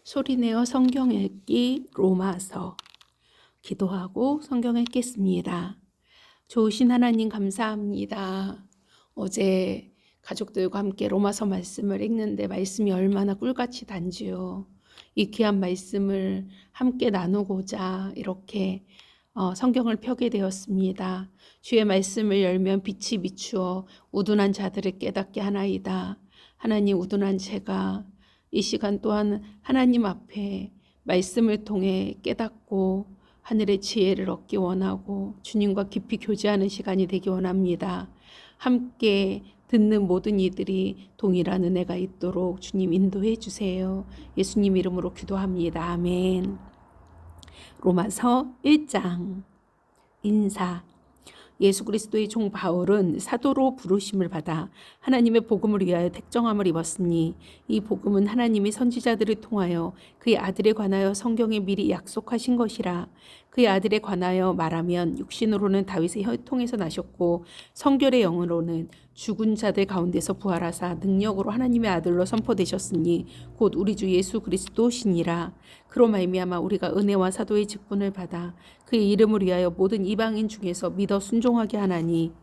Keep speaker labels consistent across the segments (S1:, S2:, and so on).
S1: 소리내어 성경 읽기 로마서. 기도하고 성경 읽겠습니다. 좋으신 하나님 감사합니다. 어제 가족들과 함께 로마서 말씀을 읽는데 말씀이 얼마나 꿀같이 단지요. 이 귀한 말씀을 함께 나누고자 이렇게 성경을 펴게 되었습니다. 주의 말씀을 열면 빛이 비추어 우둔한 자들을 깨닫게 하나이다. 하나님, 우둔한 제가 이 시간 또한 하나님 앞에 말씀을 통해 깨닫고 하늘의 지혜를 얻기 원하고 주님과 깊이 교제하는 시간이 되기 원합니다. 함께 듣는 모든 이들이 동일한 은혜가 있도록 주님 인도해 주세요. 예수님 이름으로 기도합니다. 아멘. 로마서 1장. 인사. 예수 그리스도의 종 바울은 사도로 부르심을 받아 하나님의 복음을 위하여 택정함을 입었으니 이 복음은 하나님이 선지자들을 통하여 그의 아들에 관하여 성경에 미리 약속하신 것이라. 그의 아들에 관하여 말하면 육신으로는 다윗의 혈통에서 나셨고 성결의 영으로는 죽은 자들 가운데서 부활하사 능력으로 하나님의 아들로 선포되셨으니 곧 우리 주 예수 그리스도시니라. 그로 말미암아 우리가 은혜와 사도의 직분을 받아 그의 이름을 위하여 모든 이방인 중에서 믿어 순종하게 하나니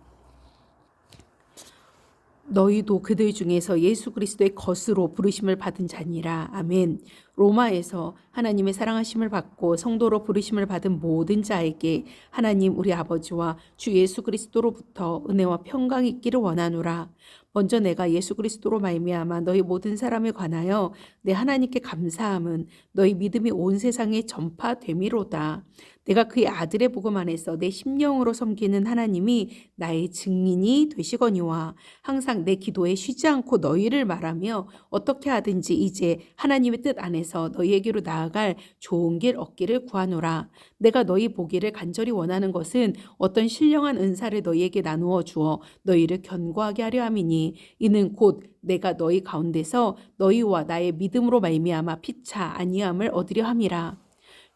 S1: 너희도 그들 중에서 예수 그리스도의 것으로 부르심을 받은 자니라. 아멘. 로마에서 하나님의 사랑하심을 받고 성도로 부르심을 받은 모든 자에게 하나님 우리 아버지와 주 예수 그리스도로부터 은혜와 평강이 있기를 원하노라. 먼저 내가 예수 그리스도로 말미암아 너희 모든 사람에 관하여 내 하나님께 감사함은 너희 믿음이 온 세상에 전파됨이로다. 내가 그의 아들의 복음 안에서 내 심령으로 섬기는 하나님이 나의 증인이 되시거니와 항상 내 기도에 쉬지 않고 너희를 말하며 어떻게 하든지 이제 하나님의 뜻 안에서 너희에게로 나아갈 좋은 길 얻기를 구하노라. 내가 너희 보기를 간절히 원하는 것은 어떤 신령한 은사를 너희에게 나누어 주어 너희를 견고하게 하려 함이니 이는 곧 내가 너희 가운데서 너희와 나의 믿음으로 말미암아 피차 아니함을 얻으려 함이라.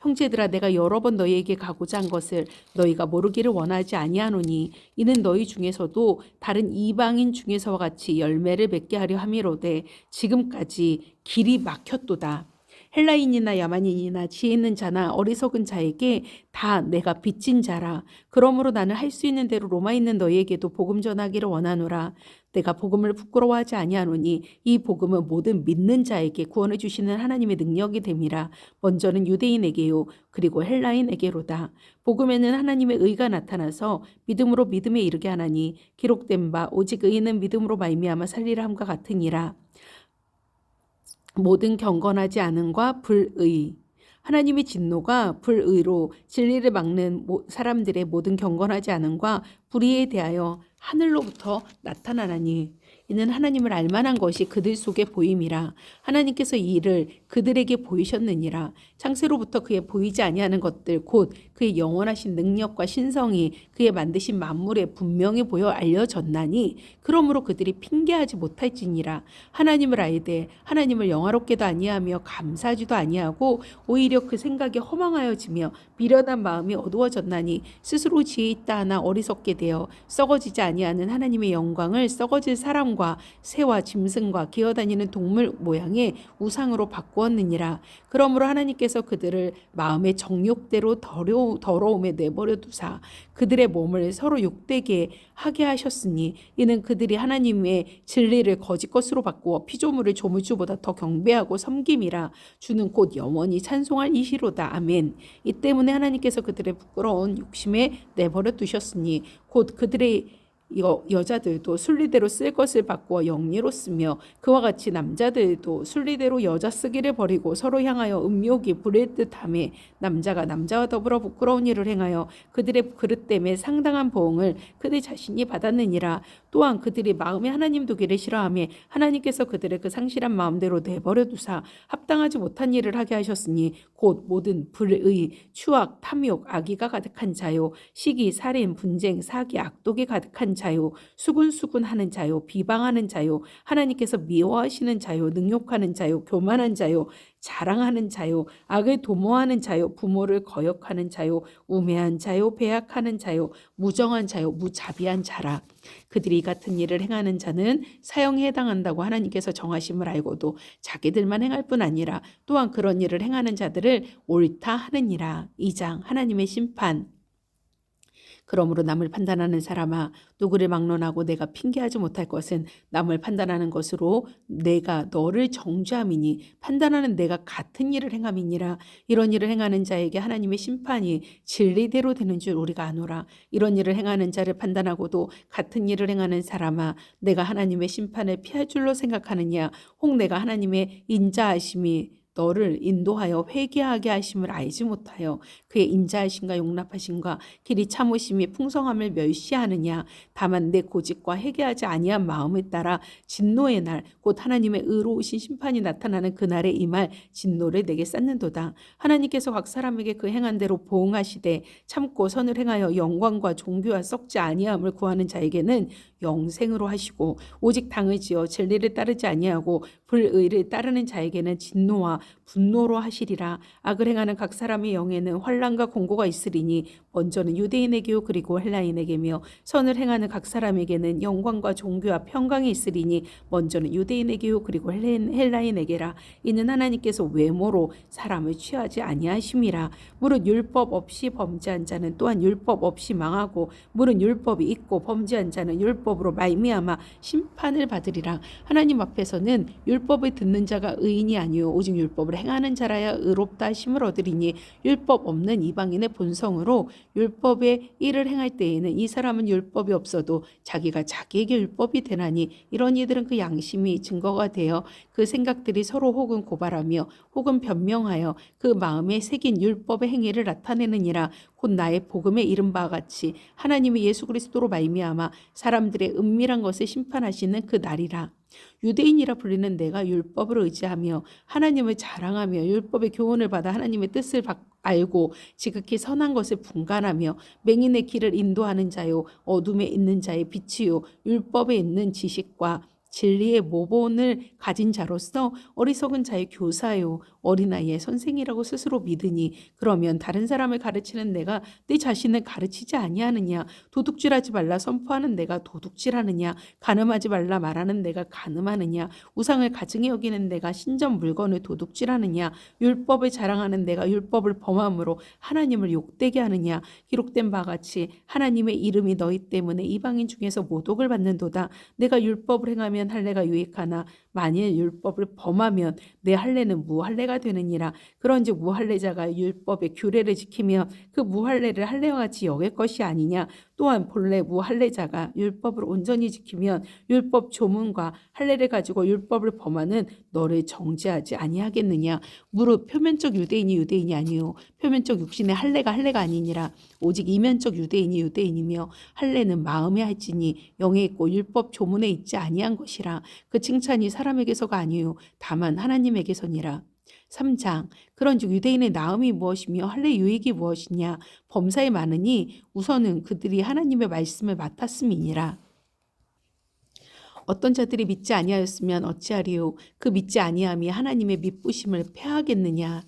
S1: 형제들아, 내가 여러 번 너희에게 가고자 한 것을 너희가 모르기를 원하지 아니하노니 이는 너희 중에서도 다른 이방인 중에서와 같이 열매를 맺게 하려 함이로되 지금까지 길이 막혔도다. 헬라인이나 야만인이나 지혜 있는 자나 어리석은 자에게 다 내가 빚진 자라. 그러므로 나는 할 수 있는 대로 로마에 있는 너희에게도 복음 전하기를 원하노라. 내가 복음을 부끄러워하지 아니하노니 이 복음은 모든 믿는 자에게 구원을 주시는 하나님의 능력이 됨이라. 먼저는 유대인에게요 그리고 헬라인에게로다. 복음에는 하나님의 의가 나타나서 믿음으로 믿음에 이르게 하나니 기록된 바 오직 의인은 믿음으로 말미암아 살리라 함과 같으니라. 모든 경건하지 않음과 불의. 하나님의 진노가 불의로 진리를 막는 사람들의 모든 경건하지 않음과 불의에 대하여 하늘로부터 나타나나니 이는 하나님을 알만한 것이 그들 속에 보임이라. 하나님께서 이 일을 그들에게 보이셨느니라. 창세로부터 그의 보이지 아니하는 것들 곧 그의 영원하신 능력과 신성이 그의 만드신 만물에 분명히 보여 알려졌나니 그러므로 그들이 핑계하지 못할지니라. 하나님을 알되 하나님을 영화롭게도 아니하며 감사하지도 아니하고 오히려 그 생각이 허망하여지며 미련한 마음이 어두워졌나니 스스로 지혜 있다 하나 어리석게 되어 썩어지지 아니하는 하나님의 영광을 썩어질 사람과 새와 짐승과 기어다니는 동물 모양의 우상으로 바꾸었느니라. 그러므로 하나님께서 그들을 마음의 정욕대로 더러움에 내버려 두사 그들의 몸을 서로 욕되게 하게 하셨으니 이는 그들이 하나님의 진리를 거짓 것으로 바꾸어 피조물을 조물주보다 더 경배하고 섬김이라. 주는 곧 영원히 찬송할 이시로다. 아멘. 이 때문에 하나님께서 그들의 부끄러운 욕심에 내버려 두셨으니 곧 그들의 여자들도 순리대로 쓸 것을 바꾸어 영리로 쓰며 그와 같이 남자들도 순리대로 여자 쓰기를 버리고 서로 향하여 음욕이 부릴 듯하며 남자가 남자와 더불어 부끄러운 일을 행하여 그들의 그릇됨에 상당한 보응을 그들 자신이 받았느니라. 또한 그들이 마음에 하나님 두기를 싫어하며 하나님께서 그들의 그 상실한 마음대로 내버려 두사 합당하지 못한 일을 하게 하셨으니 곧 모든 불의, 추악, 탐욕, 악의가 가득한 자요 시기, 살인, 분쟁, 사기, 악독이 가득한 자유, 수군수군하는 자유, 비방하는 자유, 하나님께서 미워하시는 자유, 능욕하는 자유, 교만한 자유, 자랑하는 자유, 악을 도모하는 자유, 부모를 거역하는 자유, 우매한 자유, 배약하는 자유, 무정한 자유, 무자비한 자라. 그들이 같은 일을 행하는 자는 사형에 해당한다고 하나님께서 정하심을 알고도 자기들만 행할 뿐 아니라 또한 그런 일을 행하는 자들을 옳다 하느니라. 2장 하나님의 심판. 그러므로 남을 판단하는 사람아, 누구를 막론하고 내가 핑계하지 못할 것은 남을 판단하는 것으로 내가 너를 정죄함이니 판단하는 내가 같은 일을 행함이니라. 이런 일을 행하는 자에게 하나님의 심판이 진리대로 되는 줄 우리가 아노라. 이런 일을 행하는 자를 판단하고도 같은 일을 행하는 사람아, 내가 하나님의 심판을 피할 줄로 생각하느냐? 혹 내가 하나님의 인자하심이 너를 인도하여 회개하게 하심을 알지 못하여 그의 인자하심과 용납하심과 길이 참으심이 풍성함을 멸시하느냐? 다만 내 고집과 회개하지 아니한 마음을 따라 진노의 날 곧 하나님의 의로우신 심판이 나타나는 그날에 임할 진노를 내게 쌓는도다. 하나님께서 각 사람에게 그 행한 대로 보응하시되 참고 선을 행하여 영광과 존귀와 썩지 아니함을 구하는 자에게는 영생으로 하시고 오직 당을 지어 진리를 따르지 아니하고 불의를 따르는 자에게는 진노와 분노로 하시리라. 악을 행하는 각 사람의 영에는 환난과 공고가 있으리니 먼저는 유대인에게요 그리고 헬라인에게며 선을 행하는 각 사람에게는 영광과 존귀와 평강이 있으리니 먼저는 유대인에게요 그리고 헬라인에게라. 이는 하나님께서 외모로 사람을 취하지 아니하심이라. 무릇 율법 없이 범죄한 자는 또한 율법 없이 망하고 무릇 율법이 있고 범죄한 자는 율법으로 말미암아 심판을 받으리라. 하나님 앞에서는 율법을 듣는 자가 의인이 아니요 오직 율법을 행하는 자라야 의롭다 하심을 얻으리니 율법 없는 이방인의 본성으로 율법의 일을 행할 때에는 이 사람은 율법이 없어도 자기가 자기에게 율법이 되나니 이런 이들은 그 양심이 증거가 되어 그 생각들이 서로 혹은 고발하며 혹은 변명하여 그 마음에 새긴 율법의 행위를 나타내느니라. 곧 나의 복음에 이른 바와 같이 하나님의 예수 그리스도로 말미암아 사람들의 은밀한 것을 심판하시는 그 날이라. 유대인이라 불리는 내가 율법을 의지하며 하나님을 자랑하며 율법의 교훈을 받아 하나님의 뜻을 알고 지극히 선한 것을 분간하며 맹인의 길을 인도하는 자요 어둠에 있는 자의 빛이요 율법에 있는 지식과 진리의 모본을 가진 자로서 어리석은 자의 교사요 어린아이의 선생이라고 스스로 믿으니 그러면 다른 사람을 가르치는 내가 내 자신을 가르치지 아니하느냐? 도둑질하지 말라 선포하는 내가 도둑질하느냐? 간음하지 말라 말하는 내가 간음하느냐? 우상을 가증히 여기는 내가 신전 물건을 도둑질하느냐? 율법을 자랑하는 내가 율법을 범함으로 하나님을 욕되게 하느냐? 기록된 바와 같이 하나님의 이름이 너희 때문에 이방인 중에서 모독을 받는도다. 내가 율법을 행하면 할례가 유익하나 만일 율법을 범하면 내 할례는 무할례가 되느니라. 그런즉 무할례자가 율법의 규례를 지키며 그 무할례를 할례와 같이 여길 것이 아니냐. 또한 본래 무할례자가 율법을 온전히 지키면 율법 조문과 할례를 가지고 율법을 범하는 너를 정죄하지 아니하겠느냐. 무릇 표면적 유대인이 아니요 표면적 육신의 할례가 아니니라. 오직 이면적 유대인이 유대인이며 할례는 마음에 할지니 영에 있고 율법 조문에 있지 아니한 것이라. 그 칭찬이 사람에게서가 아니요 다만 하나님에게서니라. 3장 그런즉 유대인의 나음이 무엇이며 할례 유익이 무엇이냐. 범사에 많으니 우선은 그들이 하나님의 말씀을 맡았음이니라. 어떤 자들이 믿지 아니하였으면 어찌하리요. 그 믿지 아니함이 하나님의 믿부심을 패하겠느냐.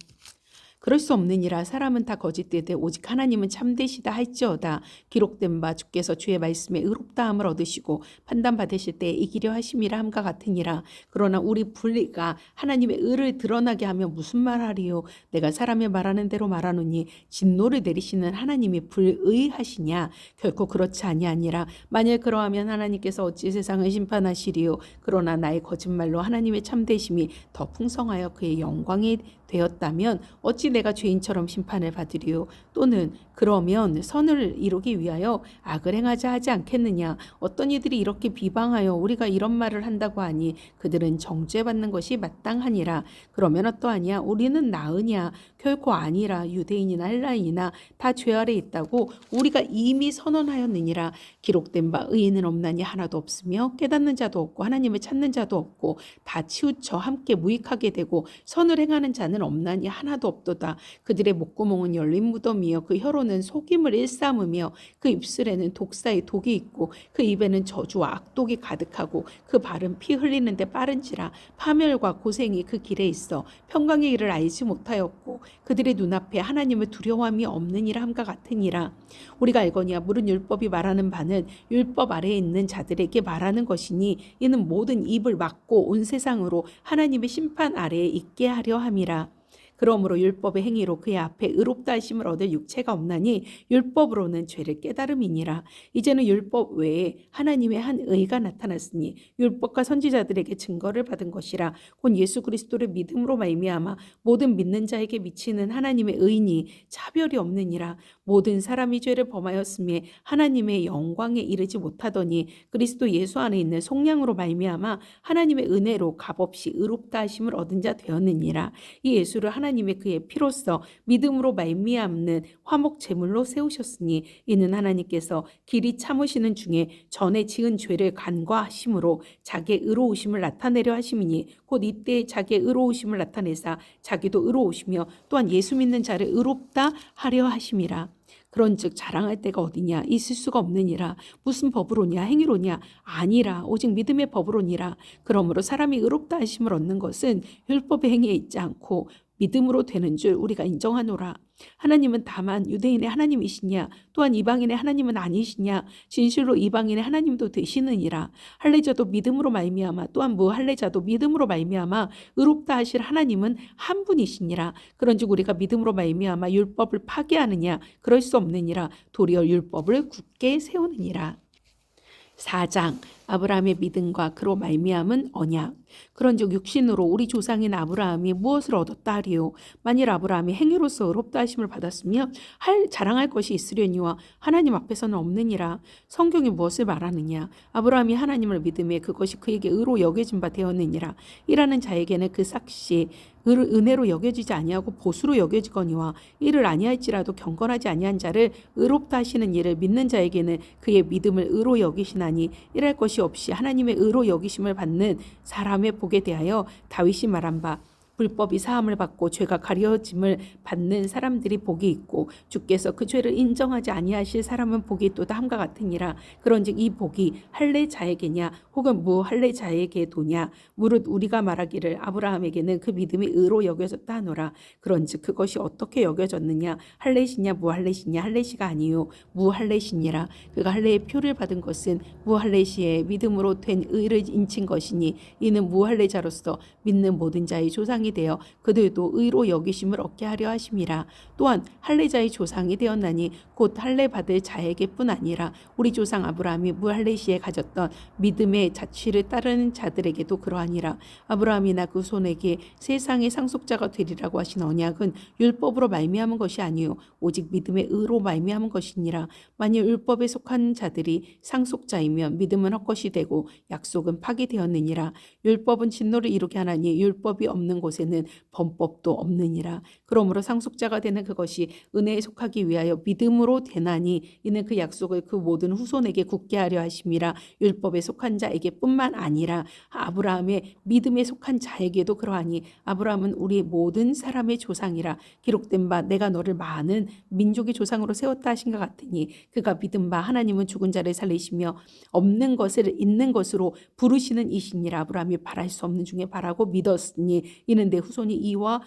S1: 그럴 수 없느니라. 사람은 다 거짓되되 오직 하나님은 참되시다 할지어다. 기록된 바 주께서 주의 말씀에 의롭다함을 얻으시고 판단받으실 때에 이기려 하심이라 함과 같으니라. 그러나 우리 불리가 하나님의 의를 드러나게 하며 무슨 말하리요. 내가 사람의 말하는 대로 말하노니 진노를 내리시는 하나님이 불의하시냐. 결코 그렇지 아니하니라. 만일 그러하면 하나님께서 어찌 세상을 심판하시리요. 그러나 나의 거짓말로 하나님의 참되심이 더 풍성하여 그의 영광이 되었다면 어찌 내가 죄인처럼 심판을 받으리요. 또는 그러면 선을 이루기 위하여 악을 행하자 하지 않겠느냐. 어떤 이들이 이렇게 비방하여 우리가 이런 말을 한다고 하니 그들은 정죄받는 것이 마땅하니라. 그러면 어떠하냐. 우리는 나으냐. 결코 아니라. 유대인이나 헬라인이나 다 죄 아래 있다고 우리가 이미 선언하였느니라. 기록된 바 의인은 없나니 하나도 없으며 깨닫는 자도 없고 하나님을 찾는 자도 없고 다 치우쳐 함께 무익하게 되고 선을 행하는 자는 없나니 하나도 없도다. 있도다. 그들의 목구멍은 열린 무덤이요 그 혀로는 속임을 일삼으며 그 입술에는 독사의 독이 있고 그 입에는 저주와 악독이 가득하고 그 발은 피 흘리는데 빠른지라. 파멸과 고생이 그 길에 있어 평강의 길을 알지 못하였고 그들의 눈앞에 하나님을 두려워함이 없느니라 함과 같으니라. 우리가 알거니와 물은 율법이 말하는 바는 율법 아래에 있는 자들에게 말하는 것이니 이는 모든 입을 막고 온 세상으로 하나님의 심판 아래에 있게 하려 함이라. 그러므로 율법의 행위로 그의 앞에 의롭다 하심을 얻을 육체가 없나니 율법으로는 죄를 깨달음이니라. 이제는 율법 외에 하나님의 한 의가 나타났으니 율법과 선지자들에게 증거를 받은 것이라. 곧 예수 그리스도를 믿음으로 말미암아 모든 믿는 자에게 미치는 하나님의 의니 차별이 없느니라. 모든 사람이 죄를 범하였음에 하나님의 영광에 이르지 못하더니 그리스도 예수 안에 있는 속량으로 말미암아 하나님의 은혜로 값없이 의롭다 하심을 얻은 자 되었느니라. 이 예수를 하나님의 그의 피로써 믿음으로 말미암는 화목 제물로 세우셨으니 이는 하나님께서 길이 참으시는 중에 전에 지은 죄를 간과하심으로 자기의 의로우심을 나타내려 하심이니 곧 이때 자기의 의로우심을 나타내사 자기도 의로우시며 또한 예수 믿는 자를 의롭다 하려 하심이라. 그런즉 자랑할 데가 어디냐 있을 수가 없느니라. 무슨 법으로냐 행위로냐 아니라 오직 믿음의 법으로니라. 그러므로 사람이 의롭다 하심을 얻는 것은 율법의 행위에 있지 않고 믿음으로 되는 줄 우리가 인정하노라. 하나님은 다만 유대인의 하나님이시냐 또한 이방인의 하나님은 아니시냐 진실로 이방인의 하나님도 되시느니라. 할례자도 믿음으로 말미암아 또한 무할례자도 믿음으로 말미암아 의롭다 하실 하나님은 한 분이시니라. 그런즉 우리가 믿음으로 말미암아 율법을 파괴하느냐 그럴 수 없느니라. 도리어 율법을 굳게 세우느니라. 4장 아브라함의 믿음과 그로 말미암은 언약. 그런즉 육신으로 우리 조상인 아브라함이 무엇을 얻었다 하리요. 만일 아브라함이 행위로서 의롭다 하심을 받았으면 자랑할 것이 있으려니와 하나님 앞에서는 없느니라. 성경이 무엇을 말하느냐. 아브라함이 하나님을 믿음에 그것이 그에게 의로 여겨진 바 되었느니라. 일하는 자에게는 그 삭시 은혜로 여겨지지 아니하고 보수로 여겨지거니와 이를 아니할지라도 경건하지 아니한 자를 의롭다 하시는 이를 믿는 자에게는 그의 믿음을 의로 여기시나니 일할 것이 없이 하나님의 의로 여기심을 받는 사람의 복에 대하여 다윗이 말한 바 불법이 사함을 받고 죄가 가려짐을 받는 사람들이 복이 있고 주께서 그 죄를 인정하지 아니하실 사람은 복이 있도다 함과 같으니라. 그런즉 이 복이 할례자에게냐 혹은 무할례자에게도냐 무릇 우리가 말하기를 아브라함에게는 그 믿음이 의로 여겨졌다 하노라. 그런즉 그것이 어떻게 여겨졌느냐 할례시냐 무할례시냐 할례시가 아니요 무할례시니라. 그가 할례의 표를 받은 것은 무할례시에 믿음으로 된 의를 인친 것이니 이는 무할례자로서 믿는 모든 자의 조상이 되어 그들도 의로 여기심을 얻게 하려 하심이라. 또한 할례자의 조상이 되었나니 곧 할례 받을 자에게뿐 아니라 우리 조상 아브라함이 무할례시에 가졌던 믿음의 자취를 따르는 자들에게도 그러하니라. 아브라함이나 그 손에게 세상의 상속자가 되리라고 하신 언약은 율법으로 말미암은 것이 아니요 오직 믿음의 의로 말미암은 것이니라. 만일 율법에 속한 자들이 상속자이면 믿음은 헛것이 되고 약속은 파기되었느니라. 율법은 진노를 이루게 하나니 율법이 없는 곳에는 범법도 없느니라. 그러므로 상속자가 되는 그것이 은혜에 속하기 위하여 믿음으로 되나니 이는 그 약속을 그 모든 후손에게 굳게 하려 하심이라. 율법에 속한 자에게뿐만 아니라 아브라함의 믿음에 속한 자에게도 그러하니 아브라함은 우리 모든 사람의 조상이라. 기록된 바 내가 너를 많은 민족의 조상으로 세웠다 하신 것 같으니 그가 믿은 바 하나님은 죽은 자를 살리시며 없는 것을 있는 것으로 부르시는 이시니라. 아브라함이 바랄 수 없는 중에 바라고 믿었으니 이는 내 후손이 이와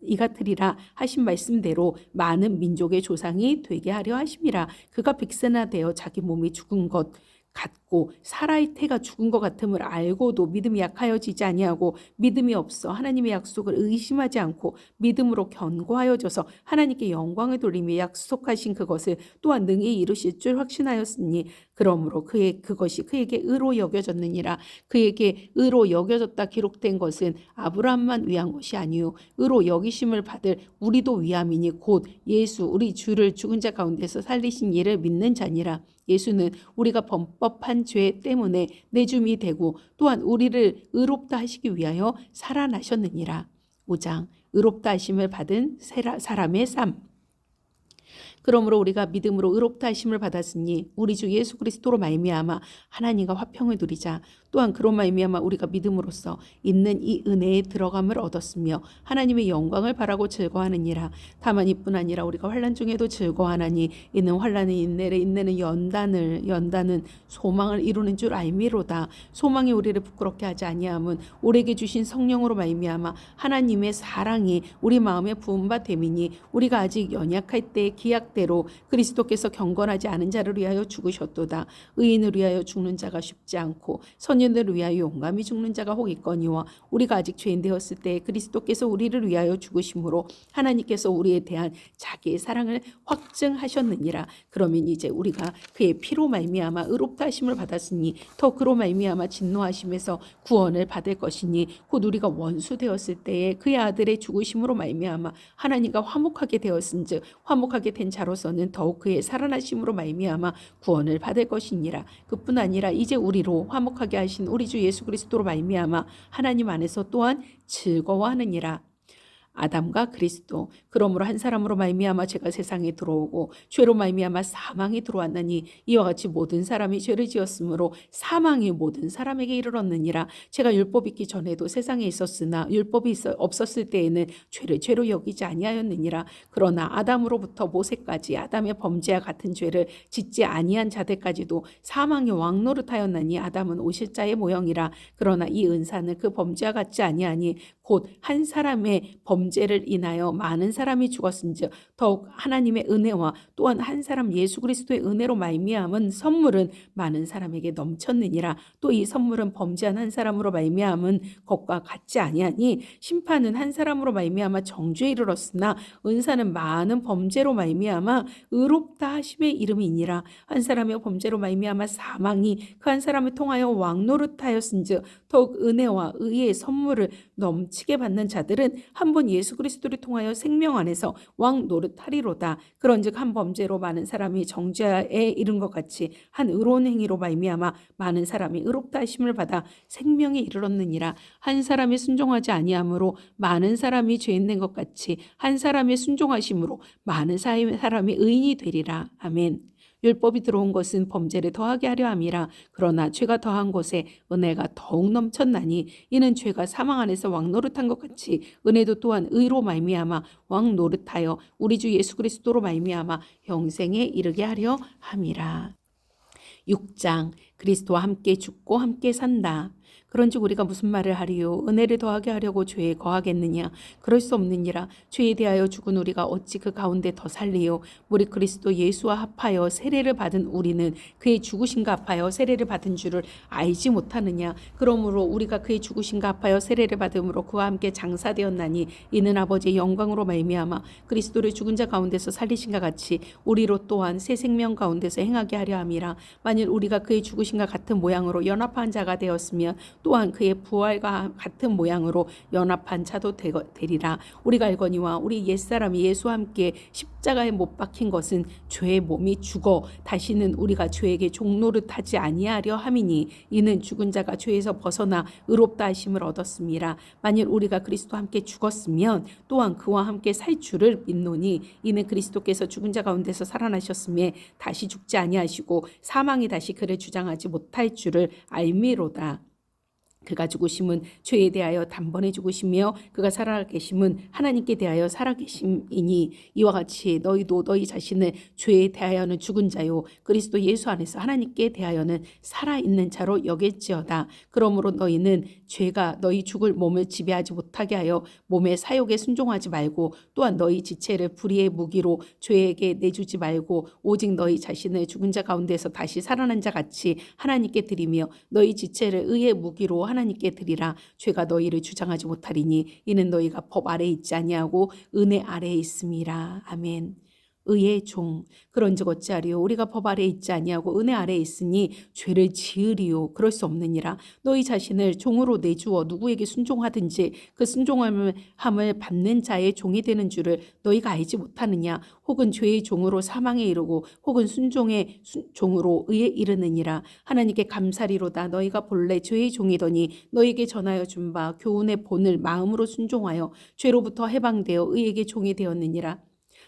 S1: 이 같으리라 하신 말씀대로 많은 민족의 조상이 되게 하려 하심이라. 그가 백세나되어 자기 몸이 죽은 것 같고 사라의 태가 죽은 것 같음을 알고도 믿음이 약하여지지 아니하고 믿음이 없어 하나님의 약속을 의심하지 않고 믿음으로 견고하여져서 하나님께 영광을 돌리며 약속하신 그것을 또한 능히 이루실 줄 확신하였으니 그러므로 그것이 그에게 의로 여겨졌느니라. 그에게 의로 여겨졌다 기록된 것은 아브라함만 위한 것이 아니요 의로 여기심을 받을 우리도 위함이니 곧 예수 우리 주를 죽은 자 가운데서 살리신 이를 믿는 자니라. 예수는 우리가 범법한 죄 때문에 내줌이 되고 또한 우리를 의롭다 하시기 위하여 살아나셨느니라. 5장 의롭다 하심을 받은 사람의 삶. 그러므로 우리가 믿음으로 의롭다 하심을 받았으니 우리 주 예수 그리스도로 말미암아 하나님과 화평을 누리자. 또한 그로 말미암아 우리가 믿음으로써 있는 이 은혜에 들어감을 얻었으며 하나님의 영광을 바라고 즐거워하느니라. 다만 이뿐 아니라 우리가 환난 중에도 즐거워하나니 이는 환난은 인내를, 인내는 연단은 소망을 이루는 줄 알미로다. 소망이 우리를 부끄럽게 하지 아니함은 우리에게 주신 성령으로 말미암아 하나님의 사랑이 우리 마음에 부은 바 됨이니 우리가 아직 연약할 때 기약대로 그리스도께서 경건하지 않은 자를 위하여 죽으셨도다. 의인을 위하여 죽는 자가 쉽지 않고 선인을 위하여 용감히 죽는 자가 혹 있거니와 우리가 아직 죄인 되었을 때 그리스도께서 우리를 위하여 죽으심으로 하나님께서 우리에 대한 자기의 사랑을 확증하셨느니라. 그러면 이제 우리가 그의 피로 말미암아 의롭다 하심을 받았으니 더 그로 말미암아 진노하심에서 구원을 받을 것이니 곧 우리가 원수 되었을 때에 그의 아들의 죽으심으로 말미암아 하나님과 화목하게 되었은즉 화목하게 된 자로서는 더욱 그의 살아나심으로 말미암아 구원을 받을 것이니라. 그뿐 아니라 이제 우리로 화목하게 하신 우리 주 예수 그리스도로 말미암아 하나님 안에서 또한 즐거워하느니라. 아담과 그리스도. 그러므로 한 사람으로 말미암아 죄가 세상에 들어오고 죄로 말미암아 사망이 들어왔나니 이와 같이 모든 사람이 죄를 지었으므로 사망이 모든 사람에게 이르렀느니라. 죄가 율법 있기 전에도 세상에 있었으나 율법이 없었을 때에는 죄를 죄로 여기지 아니하였느니라. 그러나 아담으로부터 모세까지 아담의 범죄와 같은 죄를 짓지 아니한 자들까지도 사망이 왕노릇하였나니 아담은 오실자의 모형이라. 그러나 이 은사는 그 범죄와 같지 아니하니 곧 한 사람의 범죄를 인하여 많은 사람이 죽었은즉 더욱 하나님의 은혜와 또한 한 사람 예수 그리스도의 은혜로 말미암은 선물은 많은 사람에게 넘쳤느니라. 또 이 선물은 범죄한 한 사람으로 말미암은 것과 같지 아니하니 심판은 한 사람으로 말미암아 정죄에 이르렀으나 은사는 많은 범죄로 말미암아 의롭다 하심의 이름이니라. 한 사람의 범죄로 말미암아 사망이 그 한 사람을 통하여 왕노릇하였은즉 더욱 은혜와 의의 선물을 넘치게 받는 자들은 한 번 예수 그리스도를 통하여 생명 안에서 왕 노릇하리로다. 그런즉 한 범죄로 많은 사람이 정죄에 이른 것 같이 한 의로운 행위로 말미암아 많은 사람이 의롭다 하심을 받아 생명에 이르렀느니라. 한 사람이 순종하지 아니함으로 많은 사람이 죄인 된 것 같이 한 사람의 순종하심으로 많은 사람이 의인이 되리라. 아멘. 율법이 들어온 것은 범죄를 더하게 하려 함이라. 그러나 죄가 더한 곳에 은혜가 더욱 넘쳤나니 이는 죄가 사망 안에서 왕노릇한 것 같이 은혜도 또한 의로 말미암아 왕노릇하여 우리 주 예수 그리스도로 말미암아 영생에 이르게 하려 함이라. 6장 그리스도와 함께 죽고 함께 산다. 그런즉 우리가 무슨 말을 하리요? 은혜를 더하게 하려고 죄에 거하겠느냐? 그럴 수 없느니라. 죄에 대하여 죽은 우리가 어찌 그 가운데 더 살리요? 무릇 그리스도 예수와 합하여 세례를 받은 우리는 그의 죽으심과 합하여 세례를 받은 줄을 알지 못하느냐? 그러므로 우리가 그의 죽으심과 합하여 세례를 받음으로 그와 함께 장사되었나니 이는 아버지의 영광으로 말미암아 그리스도를 죽은 자 가운데서 살리신과 같이 우리로 또한 새 생명 가운데서 행하게 하려 함이라. 만일 우리가 그의 죽으심과 같은 모양으로 연합한 자가 되었으면 또한 그의 부활과 같은 모양으로 연합한 자도 되리라. 우리가 알거니와 우리 옛사람이 예수와 함께 십자가에 못 박힌 것은 죄의 몸이 죽어 다시는 우리가 죄에게 종노릇하지 아니하려 함이니 이는 죽은 자가 죄에서 벗어나 의롭다 하심을 얻었음이라. 만일 우리가 그리스도와 함께 죽었으면 또한 그와 함께 살 줄을 믿노니 이는 그리스도께서 죽은 자 가운데서 살아나셨음에 다시 죽지 아니하시고 사망이 다시 그를 주장하지 못할 줄을 알미로다. 그가 죽으심은 죄에 대하여 단번에 죽으시며 그가 살아계심은 하나님께 대하여 살아계심이니 이와 같이 너희도 너희 자신을 죄에 대하여는 죽은 자요 그리스도 예수 안에서 하나님께 대하여는 살아있는 자로 여길지어다. 그러므로 너희는 죄가 너희 죽을 몸을 지배하지 못하게 하여 몸의 사욕에 순종하지 말고 또한 너희 지체를 불의의 무기로 죄에게 내주지 말고 오직 너희 자신을 죽은 자 가운데서 다시 살아난 자 같이 하나님께 드리며 너희 지체를 의의 무기로 하나님께 드리라. 죄가 너희를 주장하지 못하리니 이는 너희가 법 아래에 있지 아니하고 은혜 아래에 있음이라. 아멘. 의의 종 그런즉 어찌하리요? 우리가 법 아래에 있지 아니하고 은혜 아래에 있으니 죄를 지으리요? 그럴 수 없느니라. 너희 자신을 종으로 내주어 누구에게 순종하든지 그 순종함을 받는 자의 종이 되는 줄을 너희가 알지 못하느냐? 혹은 죄의 종으로 사망에 이르고 혹은 순종의 종으로 의에 이르느니라. 하나님께 감사리로다. 너희가 본래 죄의 종이더니 너희에게 전하여 준 바 교훈의 본을 마음으로 순종하여 죄로부터 해방되어 의에게 종이 되었느니라.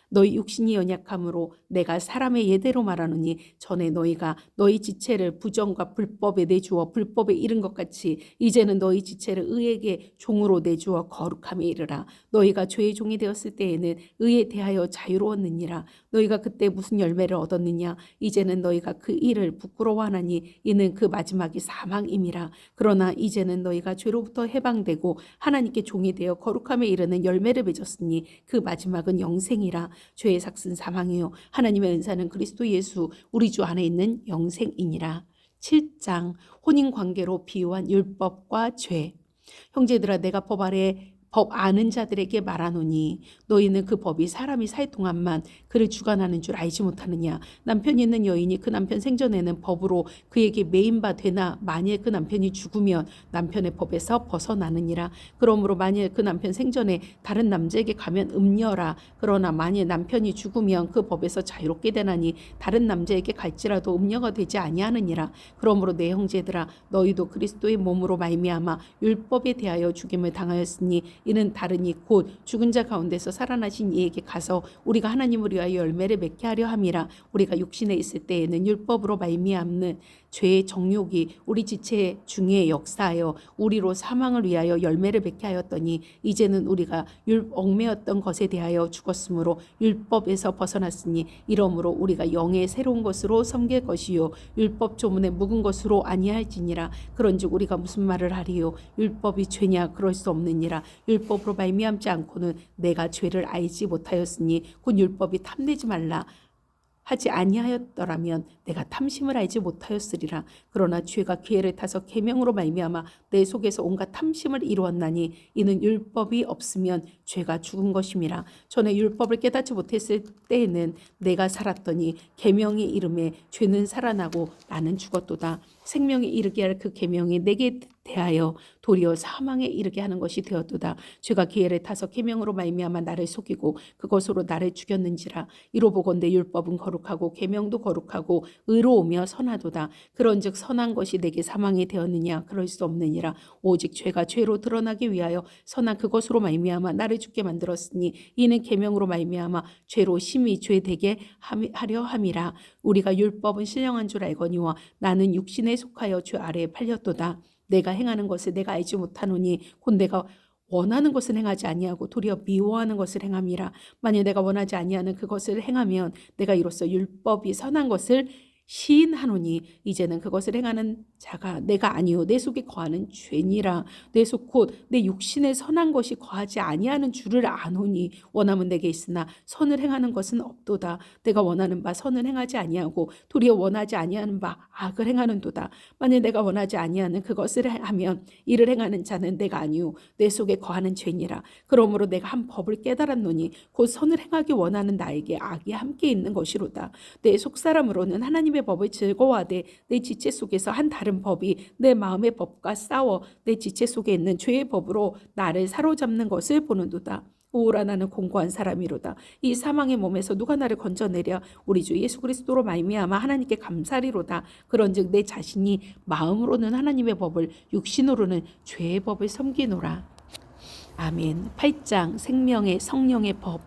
S1: 너희 육신이 연약함으로 내가 사람의 예대로 말하노니 전에 너희가 너희 지체를 부정과 불법에 내주어 불법에 이른 것 같이 이제는 너희 지체를 의에게 종으로 내주어 거룩함에 이르라. 너희가 죄의 종이 되었을 때에는 의에 대하여 자유로웠느니라. 너희가 그때 무슨 열매를 얻었느냐? 이제는 너희가 그 일을 부끄러워하나니 이는 그 마지막이 사망임이라. 그러나 이제는 너희가 죄로부터 해방되고 하나님께 종이 되어 거룩함에 이르는 열매를 맺었으니 그 마지막은 영생이라. 죄의 삭은 사망이요 하나님의 은사는 그리스도 예수 우리 주 안에 있는 영생이니라. 7장 혼인 관계로 비유한 율법과 죄. 형제들아 내가 법 아래 법 아는 자들에게 말하노니 너희는 그 법이 사람이 살 동안만 그를 주관하는 줄 알지 못하느냐. 남편이 있는 여인이 그 남편 생전에는 법으로 그에게 매인바 되나 만일 그 남편이 죽으면 남편의 법에서 벗어나느니라. 그러므로 만일 그 남편 생전에 다른 남자에게 가면 음녀라. 그러나 만일 남편이 죽으면 그 법에서 자유롭게 되나니 다른 남자에게 갈지라도 음녀가 되지 아니하느니라. 그러므로 내 형제들아 너희도 그리스도의 몸으로 말미암아 율법에 대하여 죽임을 당하였으니 이는 다르니 곧 죽은 자 가운데서 살아나신 이에게 가서 우리가 하나님을 위하여 열매를 맺게 하려 함이라. 우리가 육신에 있을 때에는 율법으로 말미암는 죄의 정욕이 우리 지체 중에 역사하여 우리로 사망을 위하여 열매를 맺게 하였더니 이제는 우리가 얽매였던 것에 대하여 죽었으므로 율법에서 벗어났으니 이러므로 우리가 영의 새로운 것으로 섬길 것이요 율법 조문에 묵은 것으로 아니할지니라. 그런즉 우리가 무슨 말을 하리요? 율법이 죄냐? 그럴 수 없느니라. 율법으로 말미암지 않고는 내가 죄를 알지 못하였으니 곧 율법이 탐내지 말라 하지 아니하였더라면 내가 탐심을 알지 못하였으리라. 그러나 죄가 기회를 타서 계명으로 말미암아 내 속에서 온갖 탐심을 이루었나니 이는 율법이 없으면 죄가 죽은 것임이라. 전에 율법을 깨닫지 못했을 때에는 내가 살았더니 계명이 이름에 죄는 살아나고 나는 죽었도다. 생명에 이르게 할 그 계명이 내게 대하여 도리어 사망에 이르게 하는 것이 되었도다. 죄가 기회를 타서 계명으로 말미암아 나를 속이고 그것으로 나를 죽였는지라. 이로 보건대 율법은 거룩하고 계명도 거룩하고 의로우며 선하도다. 그런즉 선한 것이 내게 사망이 되었느냐? 그럴 수 없느니라. 오직 죄가 죄로 드러나기 위하여 선한 그것으로 말미암아 나를 죽게 만들었으니 이는 계명으로 말미암아 죄로 심히 죄되게 하려 함이라. 우리가 율법은 신령한 줄 알거니와 나는 육신에 속하여 죄 아래에 팔렸도다. 내가 행하는 것을 내가 알지 못하노니 곧 내가 원하는 것을 행하지 아니하고 도리어 미워하는 것을 행함이라. 만일 내가 원하지 아니하는 그것을 행하면 내가 이로써 율법이 선한 것을 시인하노니 이제는 그것을 행하는 자가 내가 아니요 내 속에 거하는 죄니라. 내 속 곧 내 육신에 선한 것이 거하지 아니하는 줄을 아노니 원함은 내게 있으나 선을 행하는 것은 없도다. 내가 원하는 바 선을 행하지 아니하고 도리어 원하지 아니하는 바 악을 행하는도다. 만일 내가 원하지 아니하는 그것을 하면 이를 행하는 자는 내가 아니요 내 속에 거하는 죄니라. 그러므로 내가 한 법을 깨달았노니 곧 선을 행하기 원하는 나에게 악이 함께 있는 것이로다. 내 속사람으로는 하나님의 법을 즐거워하되 내 지체 속에서 한 다른 법이 내 마음의 법과 싸워 내 지체 속에 있는 죄의 법으로 나를 사로잡는 것을 보는도다. 오라 나는 공고한 사람이로다. 이 사망의 몸에서 누가 나를 건져내랴? 우리 주 예수 그리스도로 말미암아 하나님께 감사리로다. 그런즉 내 자신이 마음으로는 하나님의 법을 육신으로는 죄의 법을 섬기노라. 아멘. 8장 생명의 성령의 법.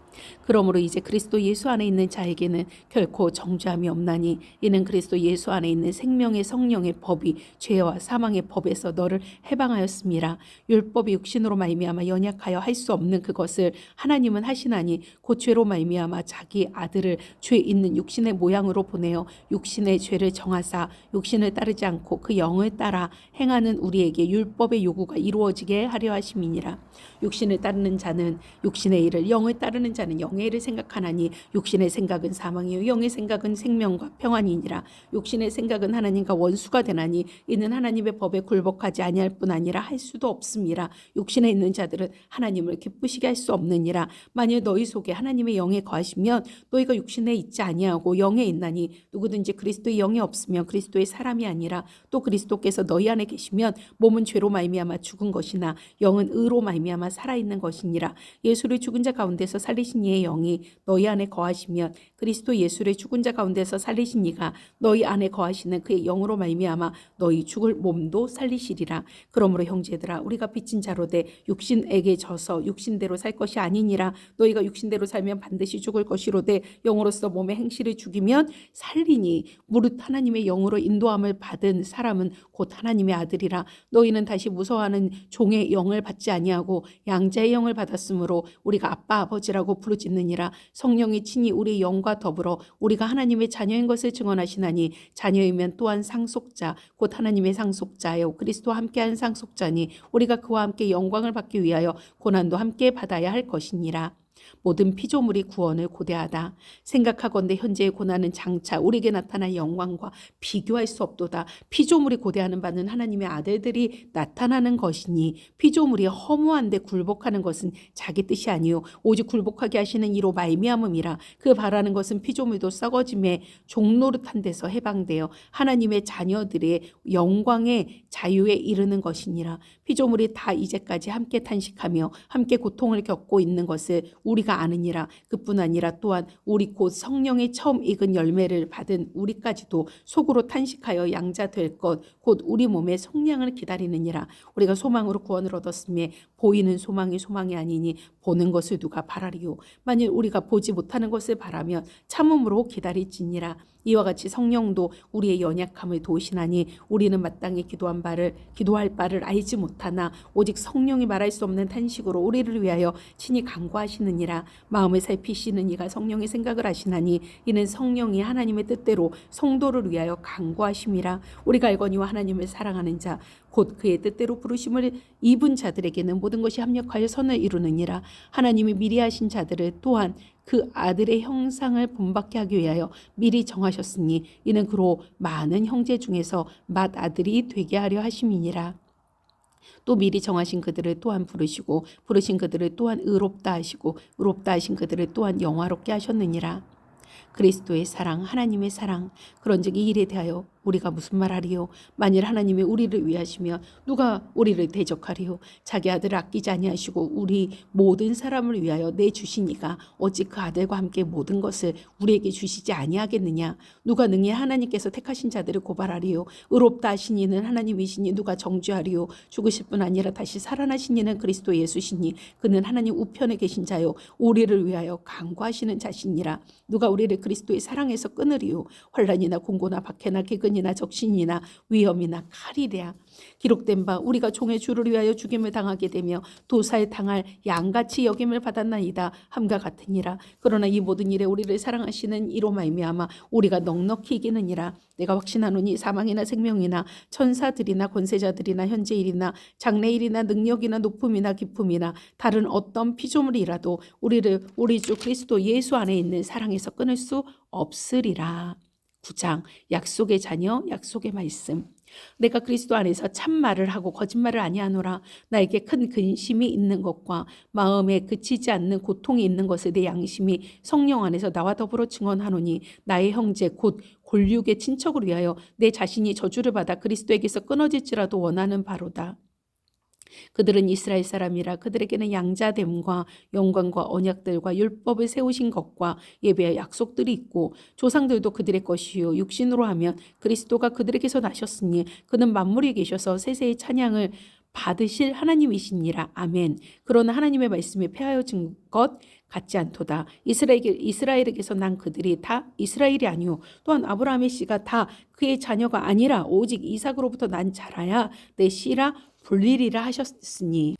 S1: 그러므로 이제 그리스도 예수 안에 있는 자에게는 결코 정죄함이 없나니 이는 그리스도 예수 안에 있는 생명의 성령의 법이 죄와 사망의 법에서 너를 해방하였음이라. 율법이 육신으로 말미암아 연약하여 할 수 없는 그것을 하나님은 하시나니 곧 죄로 말미암아 자기 아들을 죄 있는 육신의 모양으로 보내어 육신의 죄를 정하사 육신을 따르지 않고 그 영을 따라 행하는 우리에게 율법의 요구가 이루어지게 하려 하심이니라. 육신을 따르는 자는 육신의 일을, 영을 따르는 자는 영의 일을 생각하나니 육신의 생각은 사망이요 영의 생각은 생명과 평안이니라. 육신의 생각은 하나님과 원수가 되나니 이는 하나님의 법에 굴복하지 아니할 뿐 아니라 할 수도 없음이라. 육신에 있는 자들은 하나님을 기쁘시게 할 수 없느니라. 만일 너희 속에 하나님의 영에 거하시면 너희가 육신에 있지 아니하고 영에 있나니 누구든지 그리스도의 영이 없으면 그리스도의 사람이 아니라. 또 그리스도께서 너희 안에 계시면 몸은 죄로 말미암아 죽은 것이나 영은 의로 말미암아 살아있는 것이니라. 예수를 죽은 자 가운데서 살리신 이의 영이 너희 안에 거하시면 그리스도 예수를 죽은 자 가운데서 살리신 이가 너희 안에 거하시는 그의 영으로 말미암아 너희 죽을 몸도 살리시리라. 그러므로 형제들아 우리가 빚진 자로 돼 육신에게 져서 육신대로 살 것이 아니니라. 너희가 육신대로 살면 반드시 죽을 것이로되 영으로서 몸의 행실을 죽이면 살리니 무릇 하나님의 영으로 인도함을 받은 사람은 곧 하나님의 아들이라. 너희는 다시 무서워하는 종의 영을 받지 아니하고 양자의 영을 받았으므로 우리가 아빠 아버지라고 부르짖느니라. 성령이 친히 우리 영과 더불어 우리가 하나님의 자녀인 것을 증언하시나니 자녀이면 또한 상속자 곧 하나님의 상속자요 그리스도와 함께한 상속자니 우리가 그와 함께 영광을 받기 위하여 고난도 함께 받아야 할 것이니라. 모든 피조물이 구원을 고대하다. 생각하건대 현재의 고난은 장차 우리에게 나타날 영광과 비교할 수 없도다. 피조물이 고대하는 바는 하나님의 아들들이 나타나는 것이니 피조물이 허무한데 굴복하는 것은 자기 뜻이 아니요 오직 굴복하게 하시는 이로 말미암음이라. 그 바라는 것은 피조물도 썩어짐에 종노릇한 데서 해방되어 하나님의 자녀들의 영광의 자유에 이르는 것이니라. 피조물이 다 이제까지 함께 탄식하며 함께 고통을 겪고 있는 것을 우리가 아느니라. 그뿐 아니라 또한 우리 곧 성령의 처음 익은 열매를 받은 우리까지도 속으로 탄식하여 양자 될 것 곧 우리 몸의 속량을 기다리느니라. 우리가 소망으로 구원을 얻었음에 보이는 소망이 소망이 아니니 보는 것을 누가 바라리요. 만일 우리가 보지 못하는 것을 바라면 참음으로 기다릴지니라. 이와 같이 성령도 우리의 연약함을 도우시나니 우리는 마땅히 기도할 바를 알지 못하나 오직 성령이 말할 수 없는 탄식으로 우리를 위하여 친히 간구하시느니라. 마음을 살피시는 이가 성령의 생각을 하시나니 이는 성령이 하나님의 뜻대로 성도를 위하여 간구하심이라. 우리가 알거니와 하나님을 사랑하는 자 곧 그의 뜻대로 부르심을 입은 자들에게는 모든 것이 합력하여 선을 이루느니라. 하나님이 미리 하신 자들을 또한 그 아들의 형상을 본받게 하기 위하여 미리 정하셨으니 이는 그로 많은 형제 중에서 맏아들이 되게 하려 하심이니라. 또 미리 정하신 그들을 또한 부르시고 부르신 그들을 또한 의롭다 하시고 의롭다 하신 그들을 또한 영화롭게 하셨느니라. 그리스도의 사랑 하나님의 사랑 그런즉 이 일에 대하여 우리가 무슨 말하리요? 만일 하나님이 우리를 위하시며 누가 우리를 대적하리요? 자기 아들을 아끼지 아니하시고 우리 모든 사람을 위하여 내주신 이가 어찌 그 아들과 함께 모든 것을 우리에게 주시지 아니하겠느냐? 누가 능히 하나님께서 택하신 자들을 고발하리요? 의롭다 하신 이는 하나님이시니 누가 정죄하리요? 죽으실 뿐 아니라 다시 살아나신 이는 그리스도 예수시니 그는 하나님 우편에 계신 자요 우리를 위하여 간구하시는 자시니라. 누가 우리를 그리스도의 사랑에서 끊으리요? 환난이나 공고나 박해나 기근이나 적신이나 위험이나 칼이랴. 기록된 바 우리가 종의 주를 위하여 죽임을 당하게 되며 도살 당할 양같이 여김을 받았나이다 함과 같으니라. 그러나 이 모든 일에 우리를 사랑하시는 이로 말미암아 우리가 넉넉히 이기느니라. 내가 확신하노니 사망이나 생명이나 천사들이나 권세자들이나 현재일이나 장래일이나 능력이나 높음이나 깊음이나 다른 어떤 피조물이라도 우리를 우리 주 그리스도 예수 안에 있는 사랑에서 끊을 수 없으리라. 9장 약속의 자녀 약속의 말씀. 내가 그리스도 안에서 참말을 하고 거짓말을 아니하노라. 나에게 큰 근심이 있는 것과 마음에 그치지 않는 고통이 있는 것에 대해 양심이 성령 안에서 나와 더불어 증언하노니 나의 형제 곧 골육의 친척을 위하여 내 자신이 저주를 받아 그리스도에게서 끊어질지라도 원하는 바로다. 그들은 이스라엘 사람이라. 그들에게는 양자됨과 영광과 언약들과 율법을 세우신 것과 예배의 약속들이 있고 조상들도 그들의 것이요 육신으로 하면 그리스도가 그들에게서 나셨으니 그는 만물에 계셔서 세세의 찬양을 받으실 하나님이시니라. 아멘. 그러나 하나님의 말씀이 폐하여진 것 같지 않도다. 이스라엘에게서 난 그들이 다 이스라엘이 아니요 또한 아브라함의 씨가 다 그의 자녀가 아니라 오직 이삭으로부터 난 자라야 내 씨라 불리리라 하셨으니